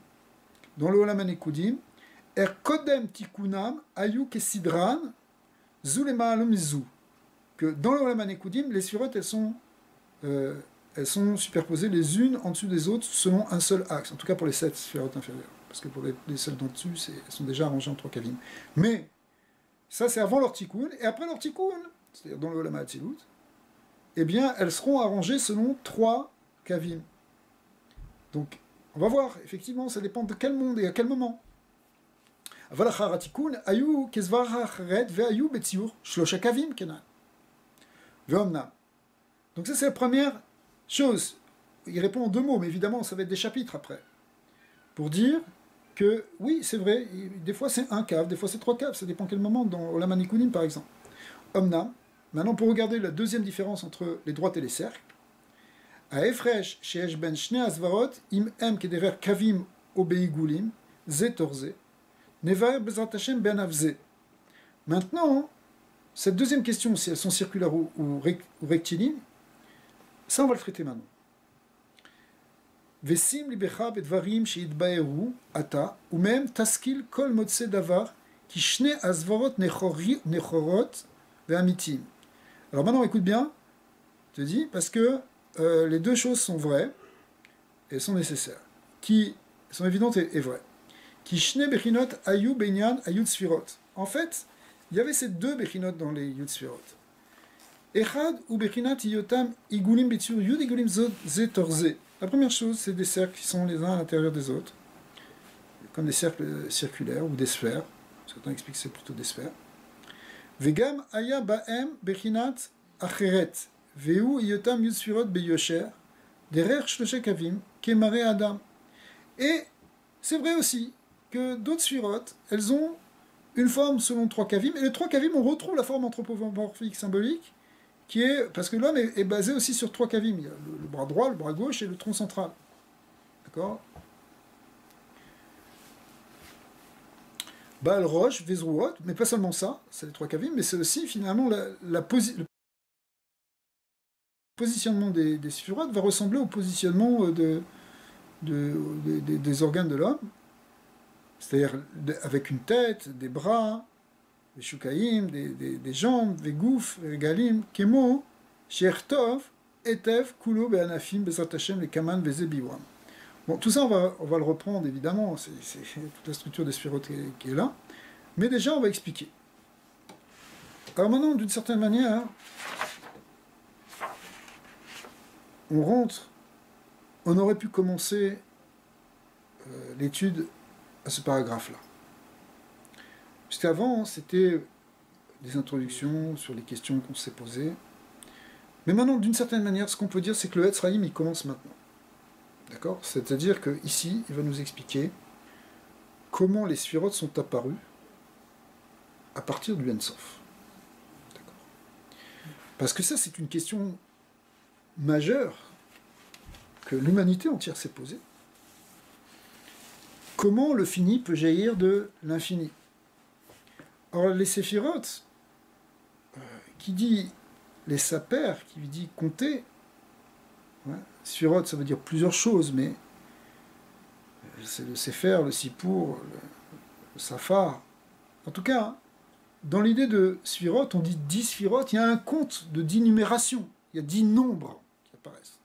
Dans le olam anekudim, kodem tikunam ayu kesidran zul et ma'alumezu. Que dans le Olam HaNekudim, les sphirotes, elles sont superposées les unes en dessous des autres selon un seul axe, en tout cas pour les 7 sphirotes inférieures, parce que pour les celles d'en dessus, elles sont déjà arrangées en 3 kavim. Mais, ça c'est avant leur tikkun, et après leur tikkun, c'est-à-dire dans le Olam HaAtzilut, eh bien, elles seront arrangées selon 3 kavim. Donc, on va voir, effectivement, ça dépend de quel monde et à quel moment. Avalachar HaTikkun, ayu kezvar ha'achret ve'ayu betziur shlosha kavim kenan. Donc ça c'est la première chose. Il répond en 2 mots, mais évidemment ça va être des chapitres après. Pour dire que oui, c'est vrai, des fois c'est 1 cave, des fois c'est 3 caves, ça dépend quel moment, dans Olam HaNikudim par exemple. Omnam, maintenant pour regarder la deuxième différence entre les droites et les cercles, a Efresh sheesh ben shne asvarot im em kederer kavim obeigulim ze torze nevaer bezrat Hashem ben avze. Maintenant, cette deuxième question, si elles sont circulaires ou rectilignes, ça on va le traiter maintenant. Vesim libecha bedvarim sheitbaeru ata, ou même taskil kol motse davar ki shne asvarot nechorot ve'amitim. Alors maintenant, écoute bien, je te dis, parce que les deux choses sont vraies et sont nécessaires, qui sont évidentes et vraies. Ki shne bechinot ayu benyan ayu sfirot. En fait, il y avait ces 2 bechinot dans les Yud Sfirot. Echad ou bechinat yotam igulim betsur yud igulim ze torze. La première chose, c'est des cercles qui sont les uns à l'intérieur des autres, comme des cercles circulaires ou des sphères. Certains expliquent que c'est plutôt des sphères. Vegam aya baem bechinat acheret veu yotam Yud Sfirot beyosher derer shloshe kavim kemare adam. Et c'est vrai aussi que d'autres Sfirot, elles ont une forme selon 3 kavim, et les 3 kavim, on retrouve la forme anthropomorphique symbolique, qui est, parce que l'homme est basé aussi sur 3 kavim, il y a le bras droit, le bras gauche et le tronc central. D'accord ? Baal Rosh, Vezruot, mais pas seulement ça, c'est les 3 kavim, mais c'est aussi finalement le positionnement des sphirotes va ressembler au positionnement des organes de l'homme, c'est-à-dire avec une tête, des bras, des shukaïm, des jambes, des gouffres, des galim, kemo, shertov, etef, kulo, be'anafim, bezrat Hashem, les kaman, bezebiwam. Bon, tout ça, on va le reprendre, évidemment, c'est toute la structure des sphirotes qui est là, mais déjà, on va expliquer. Alors maintenant, d'une certaine manière, on aurait pu commencer l'étude à ce paragraphe-là. Puisqu'avant, c'était des introductions sur les questions qu'on s'est posées. Mais maintenant, d'une certaine manière, ce qu'on peut dire, c'est que le Etz Chaim, il commence maintenant. D'accord ? C'est-à-dire qu'ici, il va nous expliquer comment les sphirotes sont apparues à partir du Ein Sof. D'accord ? Parce que ça, c'est une question majeure que l'humanité entière s'est posée. Comment le fini peut jaillir de l'infini ? Alors les séphirotes, qui dit les sapères, qui dit compter, ouais, sphirotes ça veut dire plusieurs choses, mais c'est le sépher, le sipour, le safar. En tout cas, dans l'idée de sphirotes, on dit 10 sphirotes, il y a un compte de 10 numérations, il y a 10 nombres qui apparaissent.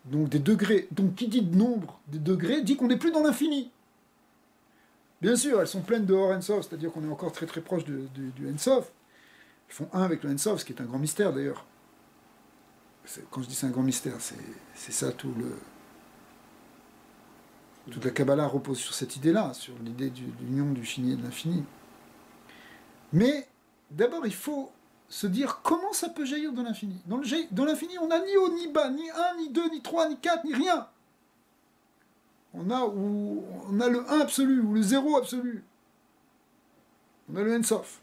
Donc des degrés. Donc qui dit de nombre des degrés dit qu'on n'est plus dans l'infini. Bien sûr, elles sont pleines de Or Ensof, c'est-à-dire qu'on est encore très très proche du Ensof. Ils font un avec le Ensof, ce qui est un grand mystère d'ailleurs. Quand je dis c'est un grand mystère, c'est ça tout le... Toute la Kabbalah repose sur cette idée-là, sur l'idée de l'union du fini et de l'infini. Mais d'abord, il faut se dire comment ça peut jaillir de l'infini. Dans l'infini, on n'a ni haut, ni bas, ni 1, ni 2, ni 3, ni 4, ni rien. On a le 1 absolu, ou le 0 absolu. On a le Ensof.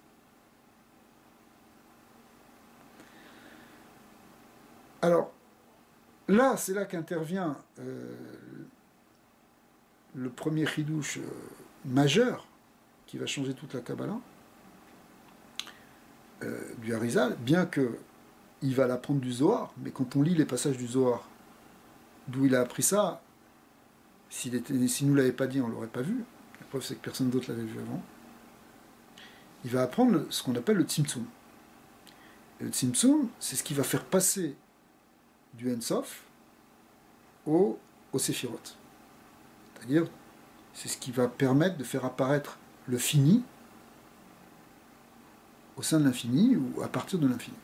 Alors, là, c'est là qu'intervient le premier chidouche majeur qui va changer toute la Kabbalah du Harizal, bien qu'il va l'apprendre du Zohar, mais quand on lit les passages du Zohar, d'où il a appris ça, s'il ne nous l'avait pas dit, on ne l'aurait pas vu. La preuve, c'est que personne d'autre l'avait vu avant. Il va apprendre ce qu'on appelle le Tzimtzum. Et le Tzimtzum, c'est ce qui va faire passer du Ensof au Séphirot. C'est-à-dire, c'est ce qui va permettre de faire apparaître le fini au sein de l'infini ou à partir de l'infini.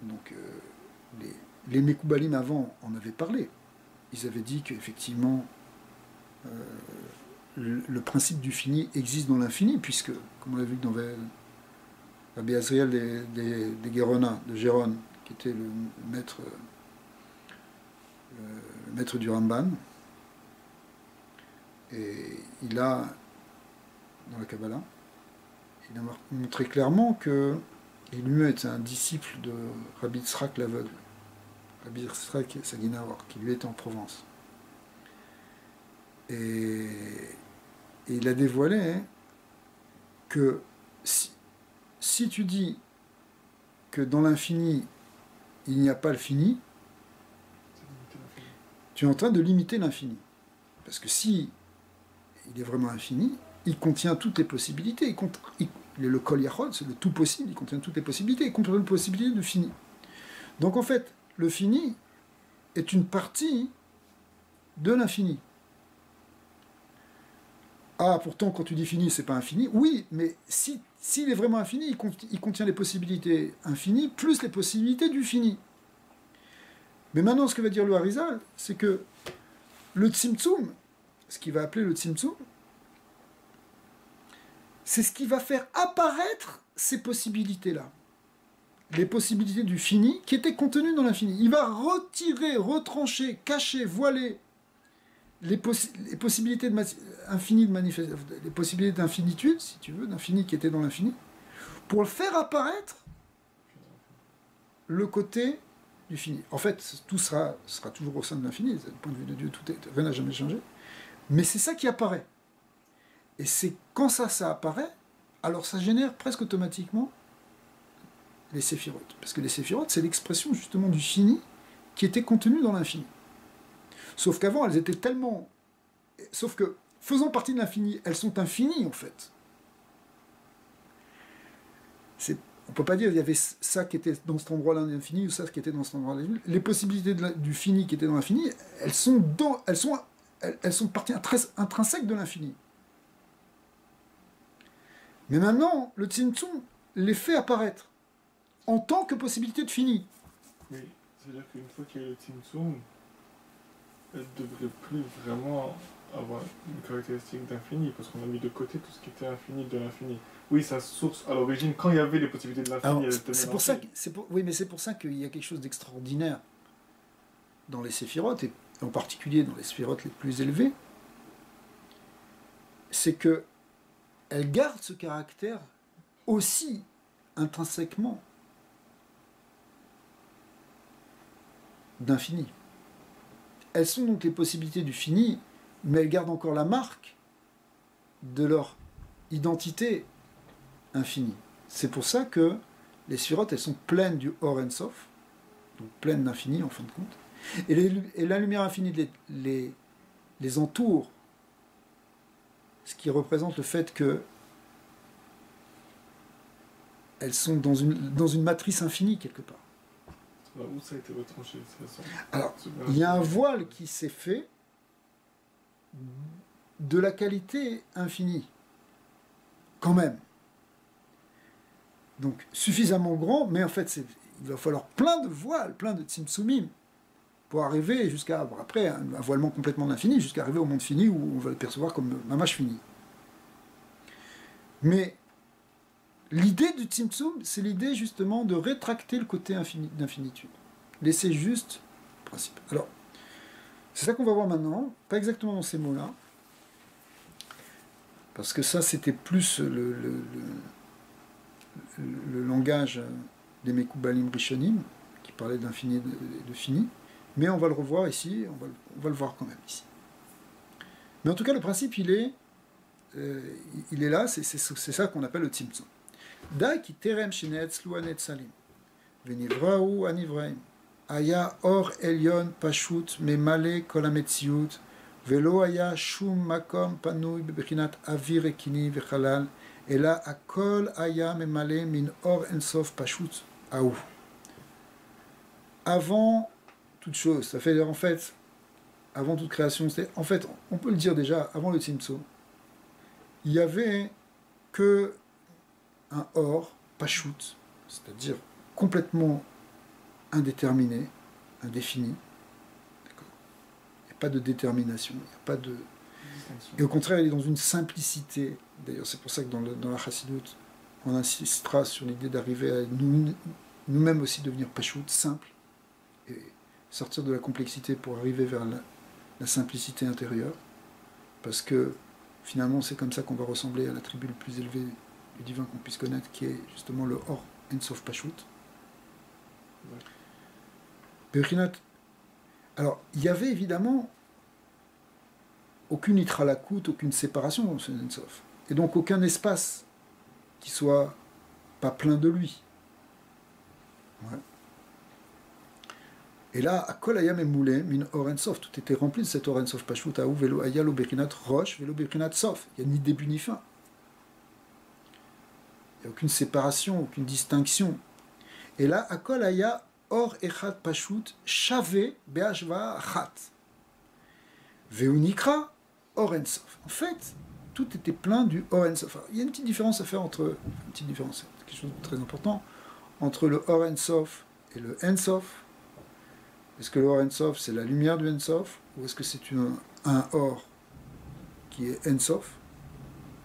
Donc, les Mekoubalim avant en avaient parlé. Ils avaient dit qu'effectivement, le principe du fini existe dans l'infini, puisque, comme on l'a vu dans Rabbi Azriel des Gerona, de Géron, qui était le maître du Ramban, et il a, dans la Kabbalah, il a montré clairement que lui était un disciple de Rabbi Yitzhak l'aveugle, Rabbi Yitzhak Saginawar, qui lui était en Provence. Et il a dévoilé que si tu dis que dans l'infini, il n'y a pas le fini, tu es en train de limiter l'infini. Parce que si il est vraiment infini, il contient toutes les possibilités. Le Kol Yachod, c'est le tout possible, il contient toutes les possibilités, il contient la possibilité du fini. Donc en fait, le fini est une partie de l'infini. Ah, pourtant, quand tu dis fini, c'est pas infini. Oui, mais s'il est vraiment infini, il contient les possibilités infinies plus les possibilités du fini. Mais maintenant, ce que va dire le Harizal, c'est que le Tzimtzum, ce qu'il va appeler le Tzimtzum, c'est ce qui va faire apparaître ces possibilités-là. Les possibilités du fini qui étaient contenues dans l'infini. Il va retirer, retrancher, cacher, voiler les possibilités les possibilités d'infinitude, si tu veux, d'infini qui était dans l'infini, pour faire apparaître le côté du fini. En fait, tout sera toujours au sein de l'infini, du point de vue de Dieu, rien n'a jamais changé, mais c'est ça qui apparaît. Et c'est quand ça apparaît, alors ça génère presque automatiquement les séphirotes. Parce que les séphirotes, c'est l'expression justement du fini qui était contenu dans l'infini. Sauf qu'avant, elles étaient tellement... Sauf que, faisant partie de l'infini, elles sont infinies, en fait. On ne peut pas dire qu'il y avait ça qui était dans cet endroit-là de l'infini ou ça qui était dans cet endroit-là de l'infini. Les possibilités du fini qui étaient dans l'infini, elles sont partie intrinsèque de l'infini. Mais maintenant, le Tzimtzum les fait apparaître en tant que possibilité de fini. Oui, c'est-à-dire qu'une fois qu'il y a le Tzimtzum, elle ne devrait plus vraiment avoir une caractéristique d'infini, parce qu'on a mis de côté tout ce qui était infini de l'infini. Oui, sa source, à l'origine, quand il y avait les possibilités de l'infini, elle était oui, mais c'est pour ça qu'il y a quelque chose d'extraordinaire dans les séphirotes, et en particulier dans les séphirotes les plus élevées, c'est que elles gardent ce caractère aussi intrinsèquement d'infini. Elles sont donc les possibilités du fini, mais elles gardent encore la marque de leur identité infinie. C'est pour ça que les sphirotes, elles sont pleines du Or Ensof, donc pleines d'infini en fin de compte, et la lumière infinie les entoure, ce qui représente le fait que elles sont dans une matrice infinie quelque part. Alors, où ça a été retranché? Alors, il y a un voile qui s'est fait de la qualité infinie, quand même. Donc, suffisamment grand, mais en fait, il va falloir plein de voiles, plein de tzimtzumim, pour arriver jusqu'à, après, un voilement complètement infini, jusqu'à arriver au monde fini, où on va le percevoir comme mamash fini. Mais l'idée du tzimtzum, c'est l'idée justement de rétracter le côté d'infinitude. Laisser juste le principe. Alors, c'est ça qu'on va voir maintenant, pas exactement dans ces mots-là, parce que ça, c'était plus le langage des Mekoubalim Rishonim, qui parlait d'infini et de fini, mais on va le revoir ici, on va le voir quand même ici. Mais en tout cas, le principe, il est là, c'est ça qu'on appelle le tzimtzum. Dai ki terem shenetzlu anetzalim, venivrau anivraim, aya or elyon pashut memale kol hametziut, velo aya shum makom panui bebechinat avir ekini vechalal, ela akol aya memale min or ensof pashut aou. Avant toute chose, ça fait en fait, avant toute création, en fait, on peut le dire déjà, avant le tzimtzum, il y avait que un or, pashut, c'est-à-dire complètement indéterminé, indéfini. D'accord. Il n'y a pas de détermination, il n'y a pas de... Et au contraire, il est dans une simplicité. D'ailleurs, c'est pour ça que dans la Chassidut, on insistera sur l'idée d'arriver à nous-mêmes aussi devenir pashut, simple, et sortir de la complexité pour arriver vers la simplicité intérieure, parce que finalement, c'est comme ça qu'on va ressembler à l'attribut le plus élevé du divin qu'on puisse connaître, qui est justement le Or Ensof Pashut. Ouais. Alors, il y avait évidemment aucune itralakut, aucune séparation dans ce Ensof, et donc aucun espace qui soit pas plein de lui. Ouais. Et là, à Kol Hayam Emoulé, min Or Ensof, tout était rempli de cet Or Ensof Pashut, Aou, Velo Ayalo Bechinat Roche, Velo Bechinat Sof. Il n'y a ni début ni fin. Il n'y a aucune séparation, aucune distinction. Et là, Akol Haya Or Echad Pashut, Shave Be'ashva Achat. Veunikra Or Ensof. En fait, tout était plein du Or Ensof. Il y a une petite différence à faire entre, quelque chose de très important, entre le Or Ensof et le Ensof. Est-ce que le Or Ensof, c'est la lumière du Ensof, ou est-ce que c'est un Or qui est Ensof?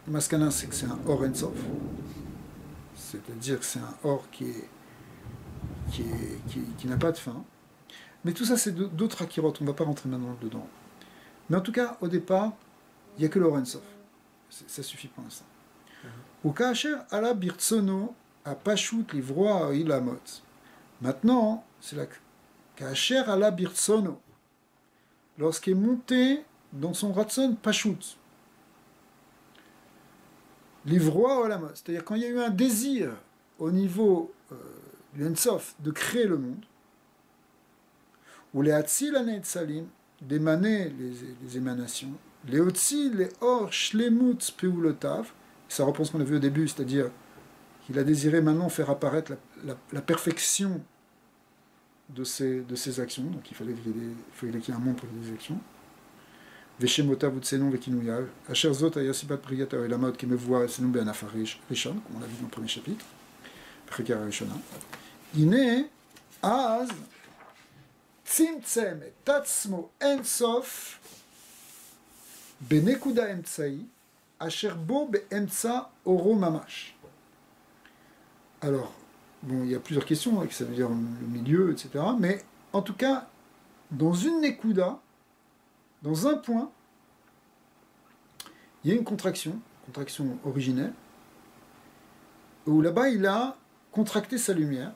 Le Maskana, c'est que c'est un Or Ensof. C'est-à-dire que c'est un Or qui n'a pas de fin. Mais tout ça, c'est d'autres akirotes, on ne va pas rentrer maintenant dedans. Mais en tout cas, au départ, il n'y a que le Or Ensof. Ça suffit pour l'instant. Ou Kaacher ala birtsono a pashut livroa ilamot. Maintenant, c'est la Kaacher ala birtsono, lorsqu'il est monté dans son ratson pashut. Livroa olamot, c'est-à-dire quand il y a eu un désir au niveau du Ensof de créer le monde, ou les Hatzil Anetzalim, d'émaner les émanations, les Otzi, les Or, Shlemut, Peulotav, ça reprend ce qu'on a vu au début, c'est-à-dire qu'il a désiré maintenant faire apparaître la perfection de ses actions, donc il fallait qu'il y ait un monde pour les actions. Veshemota Vutsenon Vekinouya, Asher Zot Ayasibat Priyata Elamot Kemevoa Senou Ben Afarish Rishon, comme on l'a vu dans le premier chapitre, Prikar Rishona. Ine Az Tzimtzem et Tatzmo Ensof Benekuda Emtsai Asher Bo Beemtsa Oro Mamash. Alors, bon, il y a plusieurs questions, que ça veut dire le milieu, etc. Mais en tout cas, dans une Nekuda, dans un point, il y a une contraction originelle, où là-bas il a contracté sa lumière.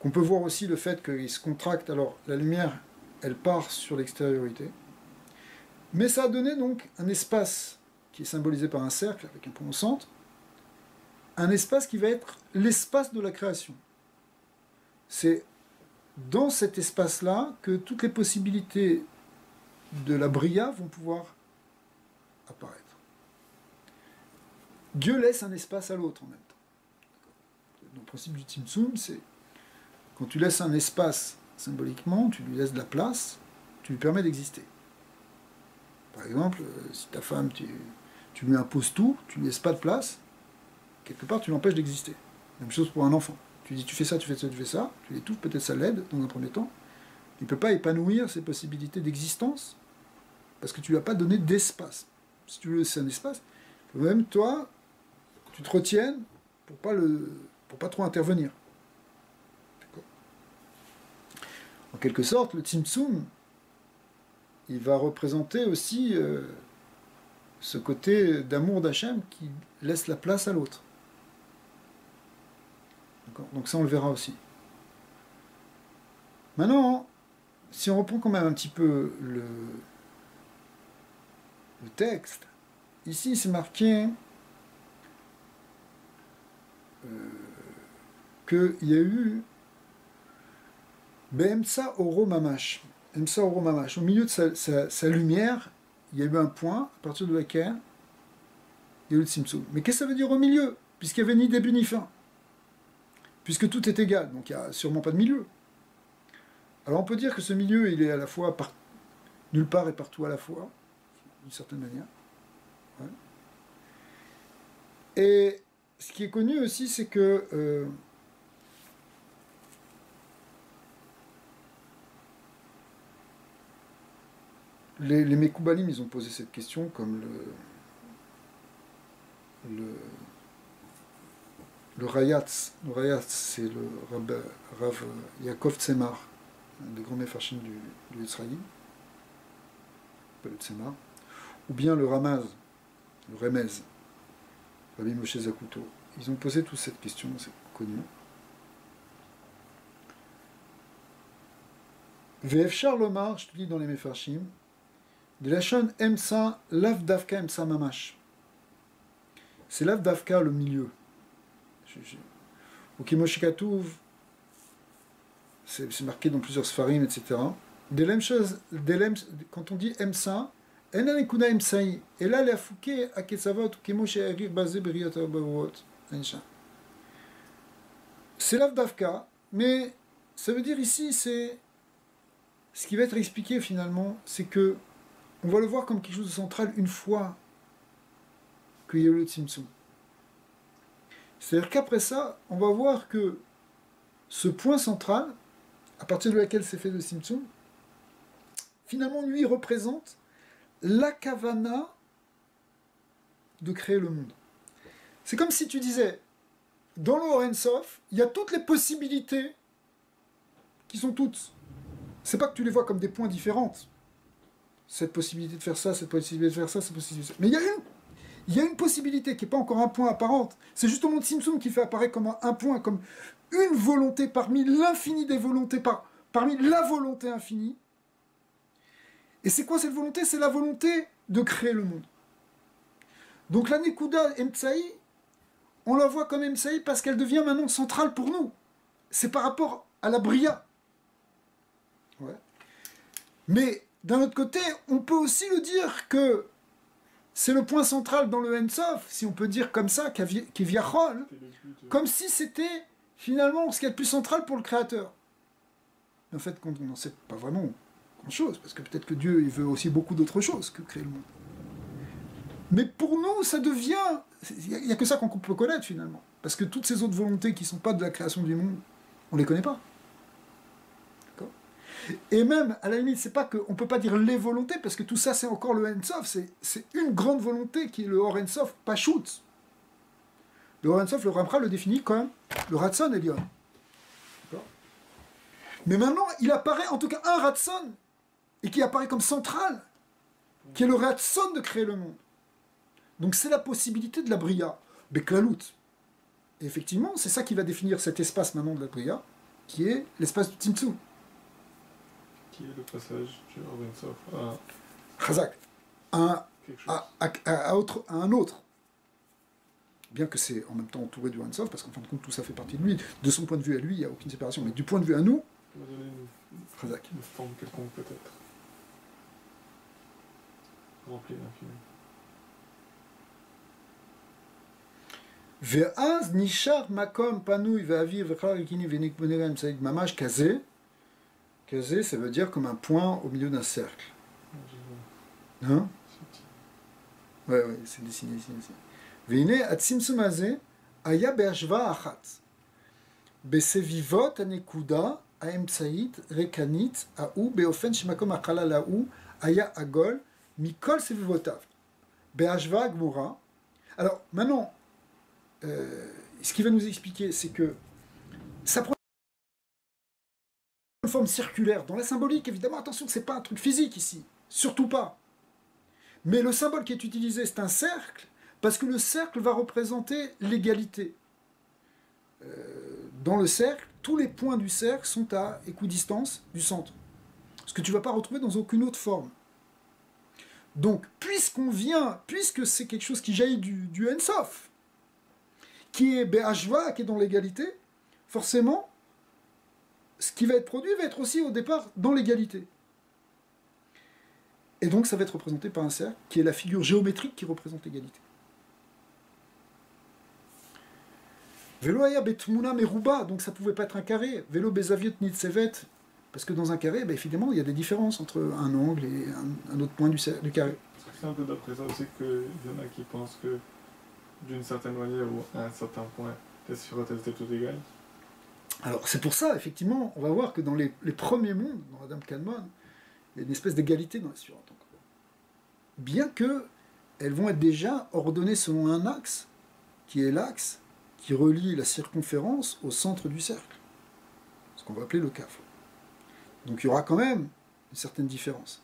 Qu'on peut voir aussi le fait qu'il se contracte, alors la lumière, elle part sur l'extériorité. Mais ça a donné donc un espace qui est symbolisé par un cercle avec un point au centre, un espace qui va être l'espace de la création. C'est dans cet espace-là que toutes les possibilités de la Bria vont pouvoir apparaître. Dieu laisse un espace à l'autre en même temps. Le principe du Tzimtzum, c'est Quand tu laisses un espace symboliquement, tu lui laisses de la place, tu lui permets d'exister. Par exemple, si ta femme, tu lui imposes tout, tu lui laisses pas de place, quelque part tu l'empêches d'exister. Même chose pour un enfant. Tu dis tu fais ça, tu fais ça, tu fais ça, tu l'étouffes, peut-être ça l'aide dans un premier temps. Il ne peut pas épanouir ses possibilités d'existence parce que tu lui as pas donné d'espace. Si tu lui laisses un espace, même toi, tu te retiennes pour pas trop intervenir. En quelque sorte, le Tzimtzum, il va représenter aussi ce côté d'amour d'Hachem qui laisse la place à l'autre. Donc ça, on le verra aussi. Maintenant, si on reprend quand même un petit peu le texte, ici c'est marqué qu'il y a eu Be'emtsa oro mamash. Emsa oro mamash. Au milieu de sa lumière, il y a eu un point à partir de laquelle il y a eu le Tzimtzum. Mais qu'est-ce que ça veut dire au milieu? Puisqu'il n'y avait ni début ni fin. Puisque tout est égal, donc il n'y a sûrement pas de milieu. Alors on peut dire que ce milieu, il est à la fois nulle part et partout à la fois, d'une certaine manière. Ouais. Et ce qui est connu aussi, c'est que les Mekoubalim, ils ont posé cette question comme le Rayatz. Le Rayatz, c'est le Rav Yaakov Tzemar, un des grands méfarchim du Israël, le Tzemar, ou bien le Ramaz, le Remez, Rabbi Moshe Zakuto. Ils ont posé toute cette question, c'est connu. Ve'efshar lomar, je te dis dans les méfarchim, de la chaîne Emsa, Lav Davka Emsa Mamash. C'est Lav Davka le milieu. Ou Kimoshikatouv, c'est marqué dans plusieurs sfarim, etc. Quand on dit Emsa, Enanekuna Emsaï, et là, la fouke à Ketsavot, Kimoshe basé Beriata Bavot, c'est Lav Davka, mais ça veut dire ici, c'est. Ce qui va être expliqué finalement, c'est que on va le voir comme quelque chose de central une fois qu'il y a eu le Tzimtzum. C'est-à-dire qu'après ça, on va voir que ce point central, à partir de laquelle s'est fait le Tzimtzum, finalement, lui, représente la kavana de créer le monde. C'est comme si tu disais, dans le Or Ein Sof, il y a toutes les possibilités qui sont toutes. C'est pas que tu les vois comme des points différents. Cette possibilité de faire ça, cette possibilité de faire ça, cette possibilité de faire ça. Mais il y a une possibilité qui n'est pas encore un point apparente. C'est justement le Tzimtzum qui fait apparaître comme un point, comme une volonté parmi l'infini des volontés, parmi la volonté infinie. Et c'est quoi cette volonté? C'est la volonté de créer le monde. Donc la Nekuda Emtsaï, on la voit comme Emtsaï parce qu'elle devient maintenant centrale pour nous. C'est par rapport à la Bria. Ouais. Mais d'un autre côté, on peut aussi le dire que c'est le point central dans le Ein Sof, si on peut dire comme ça, qui est Viachol, comme si c'était finalement ce qu'il y a de plus central pour le Créateur. Mais en fait, on n'en sait pas vraiment grand-chose, parce que peut-être que Dieu il veut aussi beaucoup d'autres choses que créer le monde. Mais pour nous, ça devient... Il n'y a que ça qu'on peut connaître finalement. Parce que toutes ces autres volontés qui ne sont pas de la création du monde, on ne les connaît pas. D'accord ? Et même, à la limite, c'est pas qu'on ne peut pas dire les volontés, parce que tout ça, c'est encore le Ein Sof. C'est une grande volonté qui est le Or Ein Sof, pas shoot. Le Or Ein Sof, le Ramchal le définit comme le Ratson Elion. D'accord ? Mais maintenant, il apparaît en tout cas un Ratson, et qui apparaît comme central, qui est le Ratson de créer le monde. Donc c'est la possibilité de la Bria, Beklalout. Et effectivement, c'est ça qui va définir cet espace maintenant de la Bria, qui est l'espace du Tzimtzum. Qui est le passage du Or Ein Sof à... Chazak. À un autre. Bien que c'est en même temps entouré du Ein Sof, parce qu'en fin de compte, tout ça fait partie de lui. De son point de vue à lui, il n'y a aucune séparation. Mais du point de vue à nous, On va donner Chazak. une forme quelconque peut-être. Remplie d'infini. Ve'az nishar makom panouy ve'avir ve'char rikini ve'nikbonerem saïd mamash kazé. Kazé, ça veut dire comme un point au milieu d'un cercle. Hein? Ouais, c'est dessiné ici. Ve'ine atzimsum hazeh aya be'ashva achat. בסביבות הנקודה האמצעית ריקנית, ההוא באופן שמקום החלל ההוא היה עגול מכל סביבותיו. בהשוואה גמורה. Alors maintenant, ce qu'il va nous expliquer, c'est que ça prend une forme circulaire. Dans la symbolique, évidemment, attention, c'est pas un truc physique ici, surtout pas. Mais le symbole qui est utilisé, c'est un cercle, parce que le cercle va représenter l'égalité. Dans le cercle, tous les points du cercle sont à équidistance du centre. Ce que tu ne vas pas retrouver dans aucune autre forme. Donc, puisque c'est quelque chose qui jaillit du Ensof, qui est Behashva, qui est dans l'égalité, forcément, ce qui va être produit va être aussi au départ dans l'égalité. Et donc, ça va être représenté par un cercle, qui est la figure géométrique qui représente l'égalité. Vélo aya betmuna meruba, donc ça pouvait pas être un carré. Vélo bezaviot nitsevet, parce que dans un carré, ben, évidemment, il y a des différences entre un angle et un autre point du carré. C'est un peu d'après ça aussi qu'il y en a qui pensent que d'une certaine manière ou à un certain point, les sphirotes étaient toutes égales. Alors c'est pour ça, effectivement, on va voir que dans les premiers mondes, dans Adam Kadmon, il y a une espèce d'égalité dans les sphirotes. Bien que elles vont être déjà ordonnées selon un axe, qui est l'axe qui relie la circonférence au centre du cercle, ce qu'on va appeler le kaf. Donc il y aura quand même une certaine différence.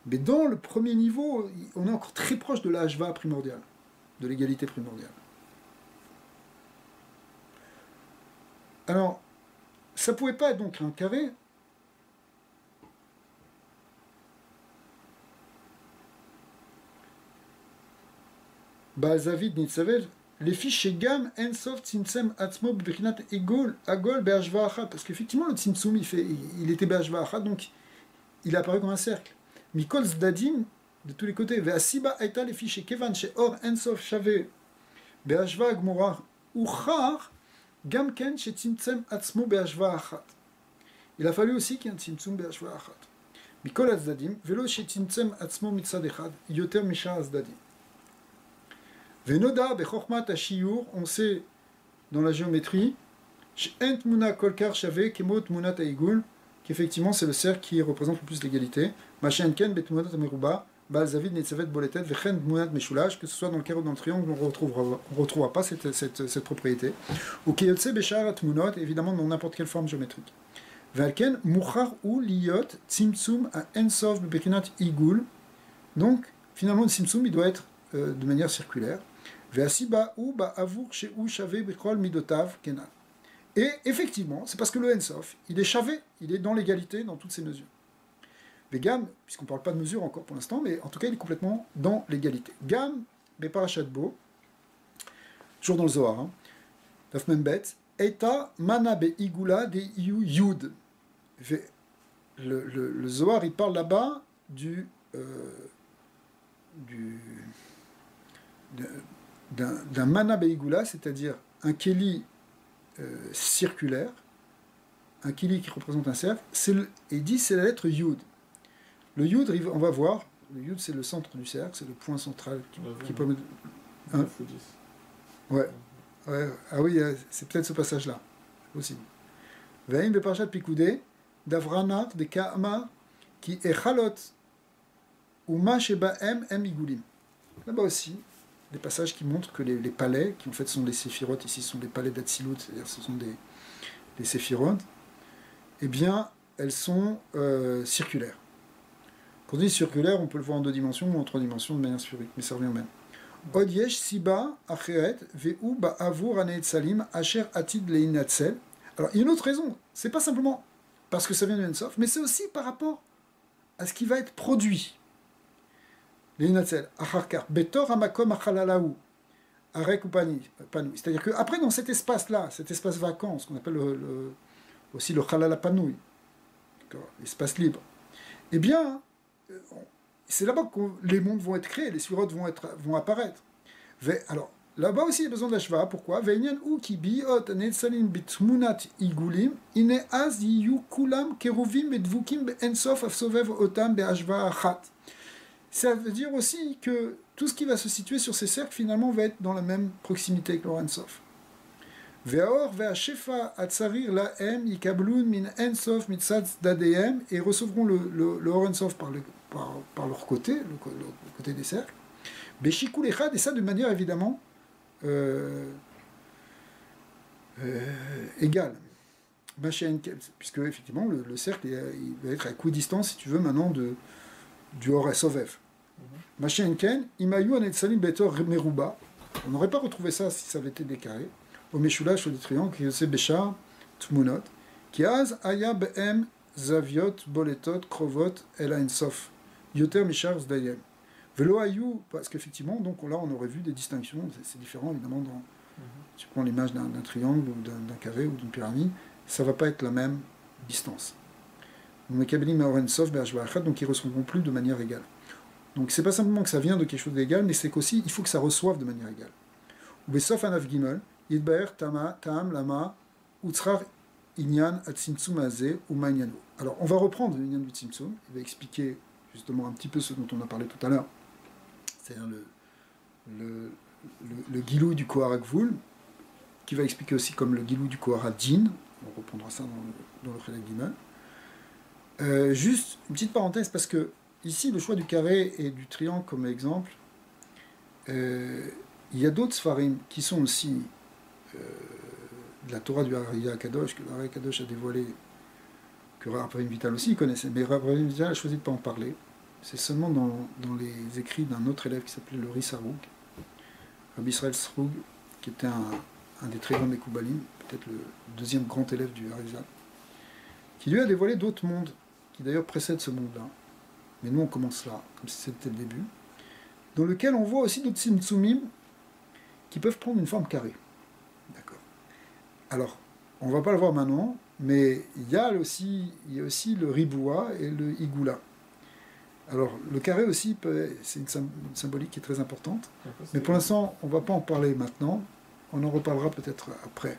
Mais dans le premier niveau, on est encore très proche de la hashva primordiale, de l'égalité primordiale. Alors, ça ne pouvait pas être donc un carré. Zavid Nitzavel, les fiches chez Gam, Ensof, Tzimtzem, Atzmo, Bechinat, Egol, Agol, Be'ashva Achat. Parce qu'effectivement, le Tzimtzum, il était Be'ashva Achat, donc il est apparu comme un cercle. Mikol Zdadim, de tous les côtés. Ve'asiba Aita, les fiches chez Kevan, chez Or, Ensof, Shave, Be'ashva, Gmorah, Uchar, Gamken, chez Tzimtzem, Atzmo, Be'ashva Achat. Il a fallu aussi qu'il y ait un Tzimtzum, Be'ashva Achat. Mikol Zdadim, Velo, chez Tzimtzem, Atzmo, Mitzad Echad, Yoter, Misha, Zdadim. Venoda bechormat ashiyur, on sait dans la géométrie, she'ent muna kolkar shave kemot munat aigul, qu'effectivement c'est le cercle qui représente le plus l'égalité. Machenken ken bet munat ameruba, bal zavid netzavet boletet vechen munat meshulash, que ce soit dans le carré ou dans le triangle, on ne retrouvera pas cette propriété. Ou kiyotse beshar atmunot, évidemment dans n'importe quelle forme géométrique. Valken muchar ou liyot tzimtzum a ensov bebechinat igul. Donc finalement le tzimtzum il doit être de manière circulaire. Et effectivement, c'est parce que le Ensof, il est chavé, il est dans l'égalité dans toutes ses mesures. Gam, puisqu'on ne parle pas de mesure encore pour l'instant, mais en tout cas, il est complètement dans l'égalité. Gam, Beparashat Bo, toujours dans le Zohar, Daf Membet, Eta Mana Be Igula de Yud. Le Zohar, il parle là-bas d'un mana beigula, c'est-à-dire un keli circulaire, un keli qui représente un cercle, et dit c'est la lettre Yud. Le Yud, on va voir, le Yud c'est le centre du cercle, c'est le point central qui permet de... Hein? Ouais. Ah oui, c'est peut-être ce passage-là, c'est possible. Ve'im beparashat Pikoudé, d'Avranat, de Ka'ama, qui est Chalot, ou Ma Shebaem Em Igulim. Là-bas aussi, des passages qui montrent que les palais, qui en fait sont des séphirotes, ici sont des palais d'Atsilut, c'est-à-dire ce sont des séphirotes, eh bien, elles sont circulaires. Quand on dit circulaire, on peut le voir en 2 dimensions ou en 3 dimensions de manière sphérique, mais ça revient au même. Od yesh siba acheret ve'u ba'avur aneet salim asher atid leinatzel. Alors, il y a une autre raison, c'est pas simplement parce que ça vient du Ensof, mais c'est aussi par rapport à ce qui va être produit. C'est-à-dire qu'après, dans cet espace-là, cet espace vacant, ce qu'on appelle aussi le halala panoui, l'espace libre, eh bien, c'est là-bas que les mondes vont être créés, les surotes vont apparaître. Alors, Là-bas aussi, il y a besoin d'ashva. Pourquoi? Ve'inyan ou ki biot netzalim bitmunat igulim ine az yiyu kulam keruvim bedvukim be'ensof afsovev otam be'ashva achat. Ça veut dire aussi que tout ce qui va se situer sur ces cercles, finalement, va être dans la même proximité que l'ensof. Ve'or ve'ashefa atzarir la'em yikablun min ensof mitzatz dadeem, et recevront le ensof par leur côté, le côté des cercles. Be'shikul echad, et ça de manière évidemment égale. Puisque effectivement le cercle il va être à équidistance, si tu veux, maintenant du Or Sovev. Machenken, Imayu Anetsalim Betor Meruba. On n'aurait pas retrouvé ça si ça avait été des carrés. Au Meshulash, au triangle, qui est Béchar, Tmunot, qui az Aya Be'em Zaviot, Boletot, Krovot, El Sof. Yoter Mishar Zdayem. Velo Ayou, parce qu'effectivement, donc là on aurait vu des distinctions, c'est différent évidemment. Tu prends l'image d'un triangle, ou d'un carré, ou d'une pyramide, ça ne va pas être la même distance. Donc ils ne recevront plus de manière égale. Donc c'est pas simplement que ça vient de quelque chose d'égal, mais c'est qu'aussi il faut que ça reçoive de manière égale. Sauf un gimel, yidbaer tama tam lama utzrar inyan atzimtzum azeh ou ma'nyano. Alors on va reprendre l'inyan du tzimtzum, il va expliquer justement un petit peu ce dont on a parlé tout à l'heure, c'est-à-dire le gilou du Koharak Vul, qui va expliquer aussi comme le gilou du Koharak Din, on reprendra ça dans le Chelek Gimel. Juste une petite parenthèse, parce que ici le choix du carré et du triangle comme exemple, il y a d'autres Sfarim qui sont aussi de la Torah du Haraya Kadosh, que le Haraya Kadosh a dévoilé, que Rabbeinu Vital aussi connaissait, mais Rabbeinu Vital a choisi de ne pas en parler. C'est seulement dans les écrits d'un autre élève qui s'appelait le Rissaroug, Rabbi Israël Sroug, qui était un des très grands Mekoubalim, peut-être le deuxième grand élève du Harizal, qui lui a dévoilé d'autres mondes, qui d'ailleurs précèdent ce monde-là. Mais nous on commence là, comme si c'était le début, dans lequel on voit aussi d'autres Tzimtzumim qui peuvent prendre une forme carrée. D'accord. Alors, on ne va pas le voir maintenant, mais il y a aussi le Riboua et le Igoula. Alors, le carré aussi, c'est une symbolique qui est très importante, mais pour l'instant, on ne va pas en parler maintenant, on en reparlera peut-être après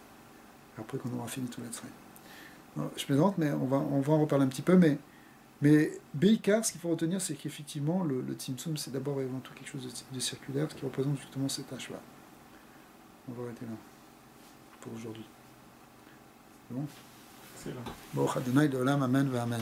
qu'on aura fini tout l'Etzraïm. Je plaisante, mais on va en reparler un petit peu, mais Beikar, ce qu'il faut retenir, c'est qu'effectivement, le Tzimtzum, c'est d'abord et avant tout quelque chose de circulaire, qui représente justement cette tâche-là. On va arrêter là, pour aujourd'hui. C'est bon? Bon, Adonai de Olam, Amen, Amen.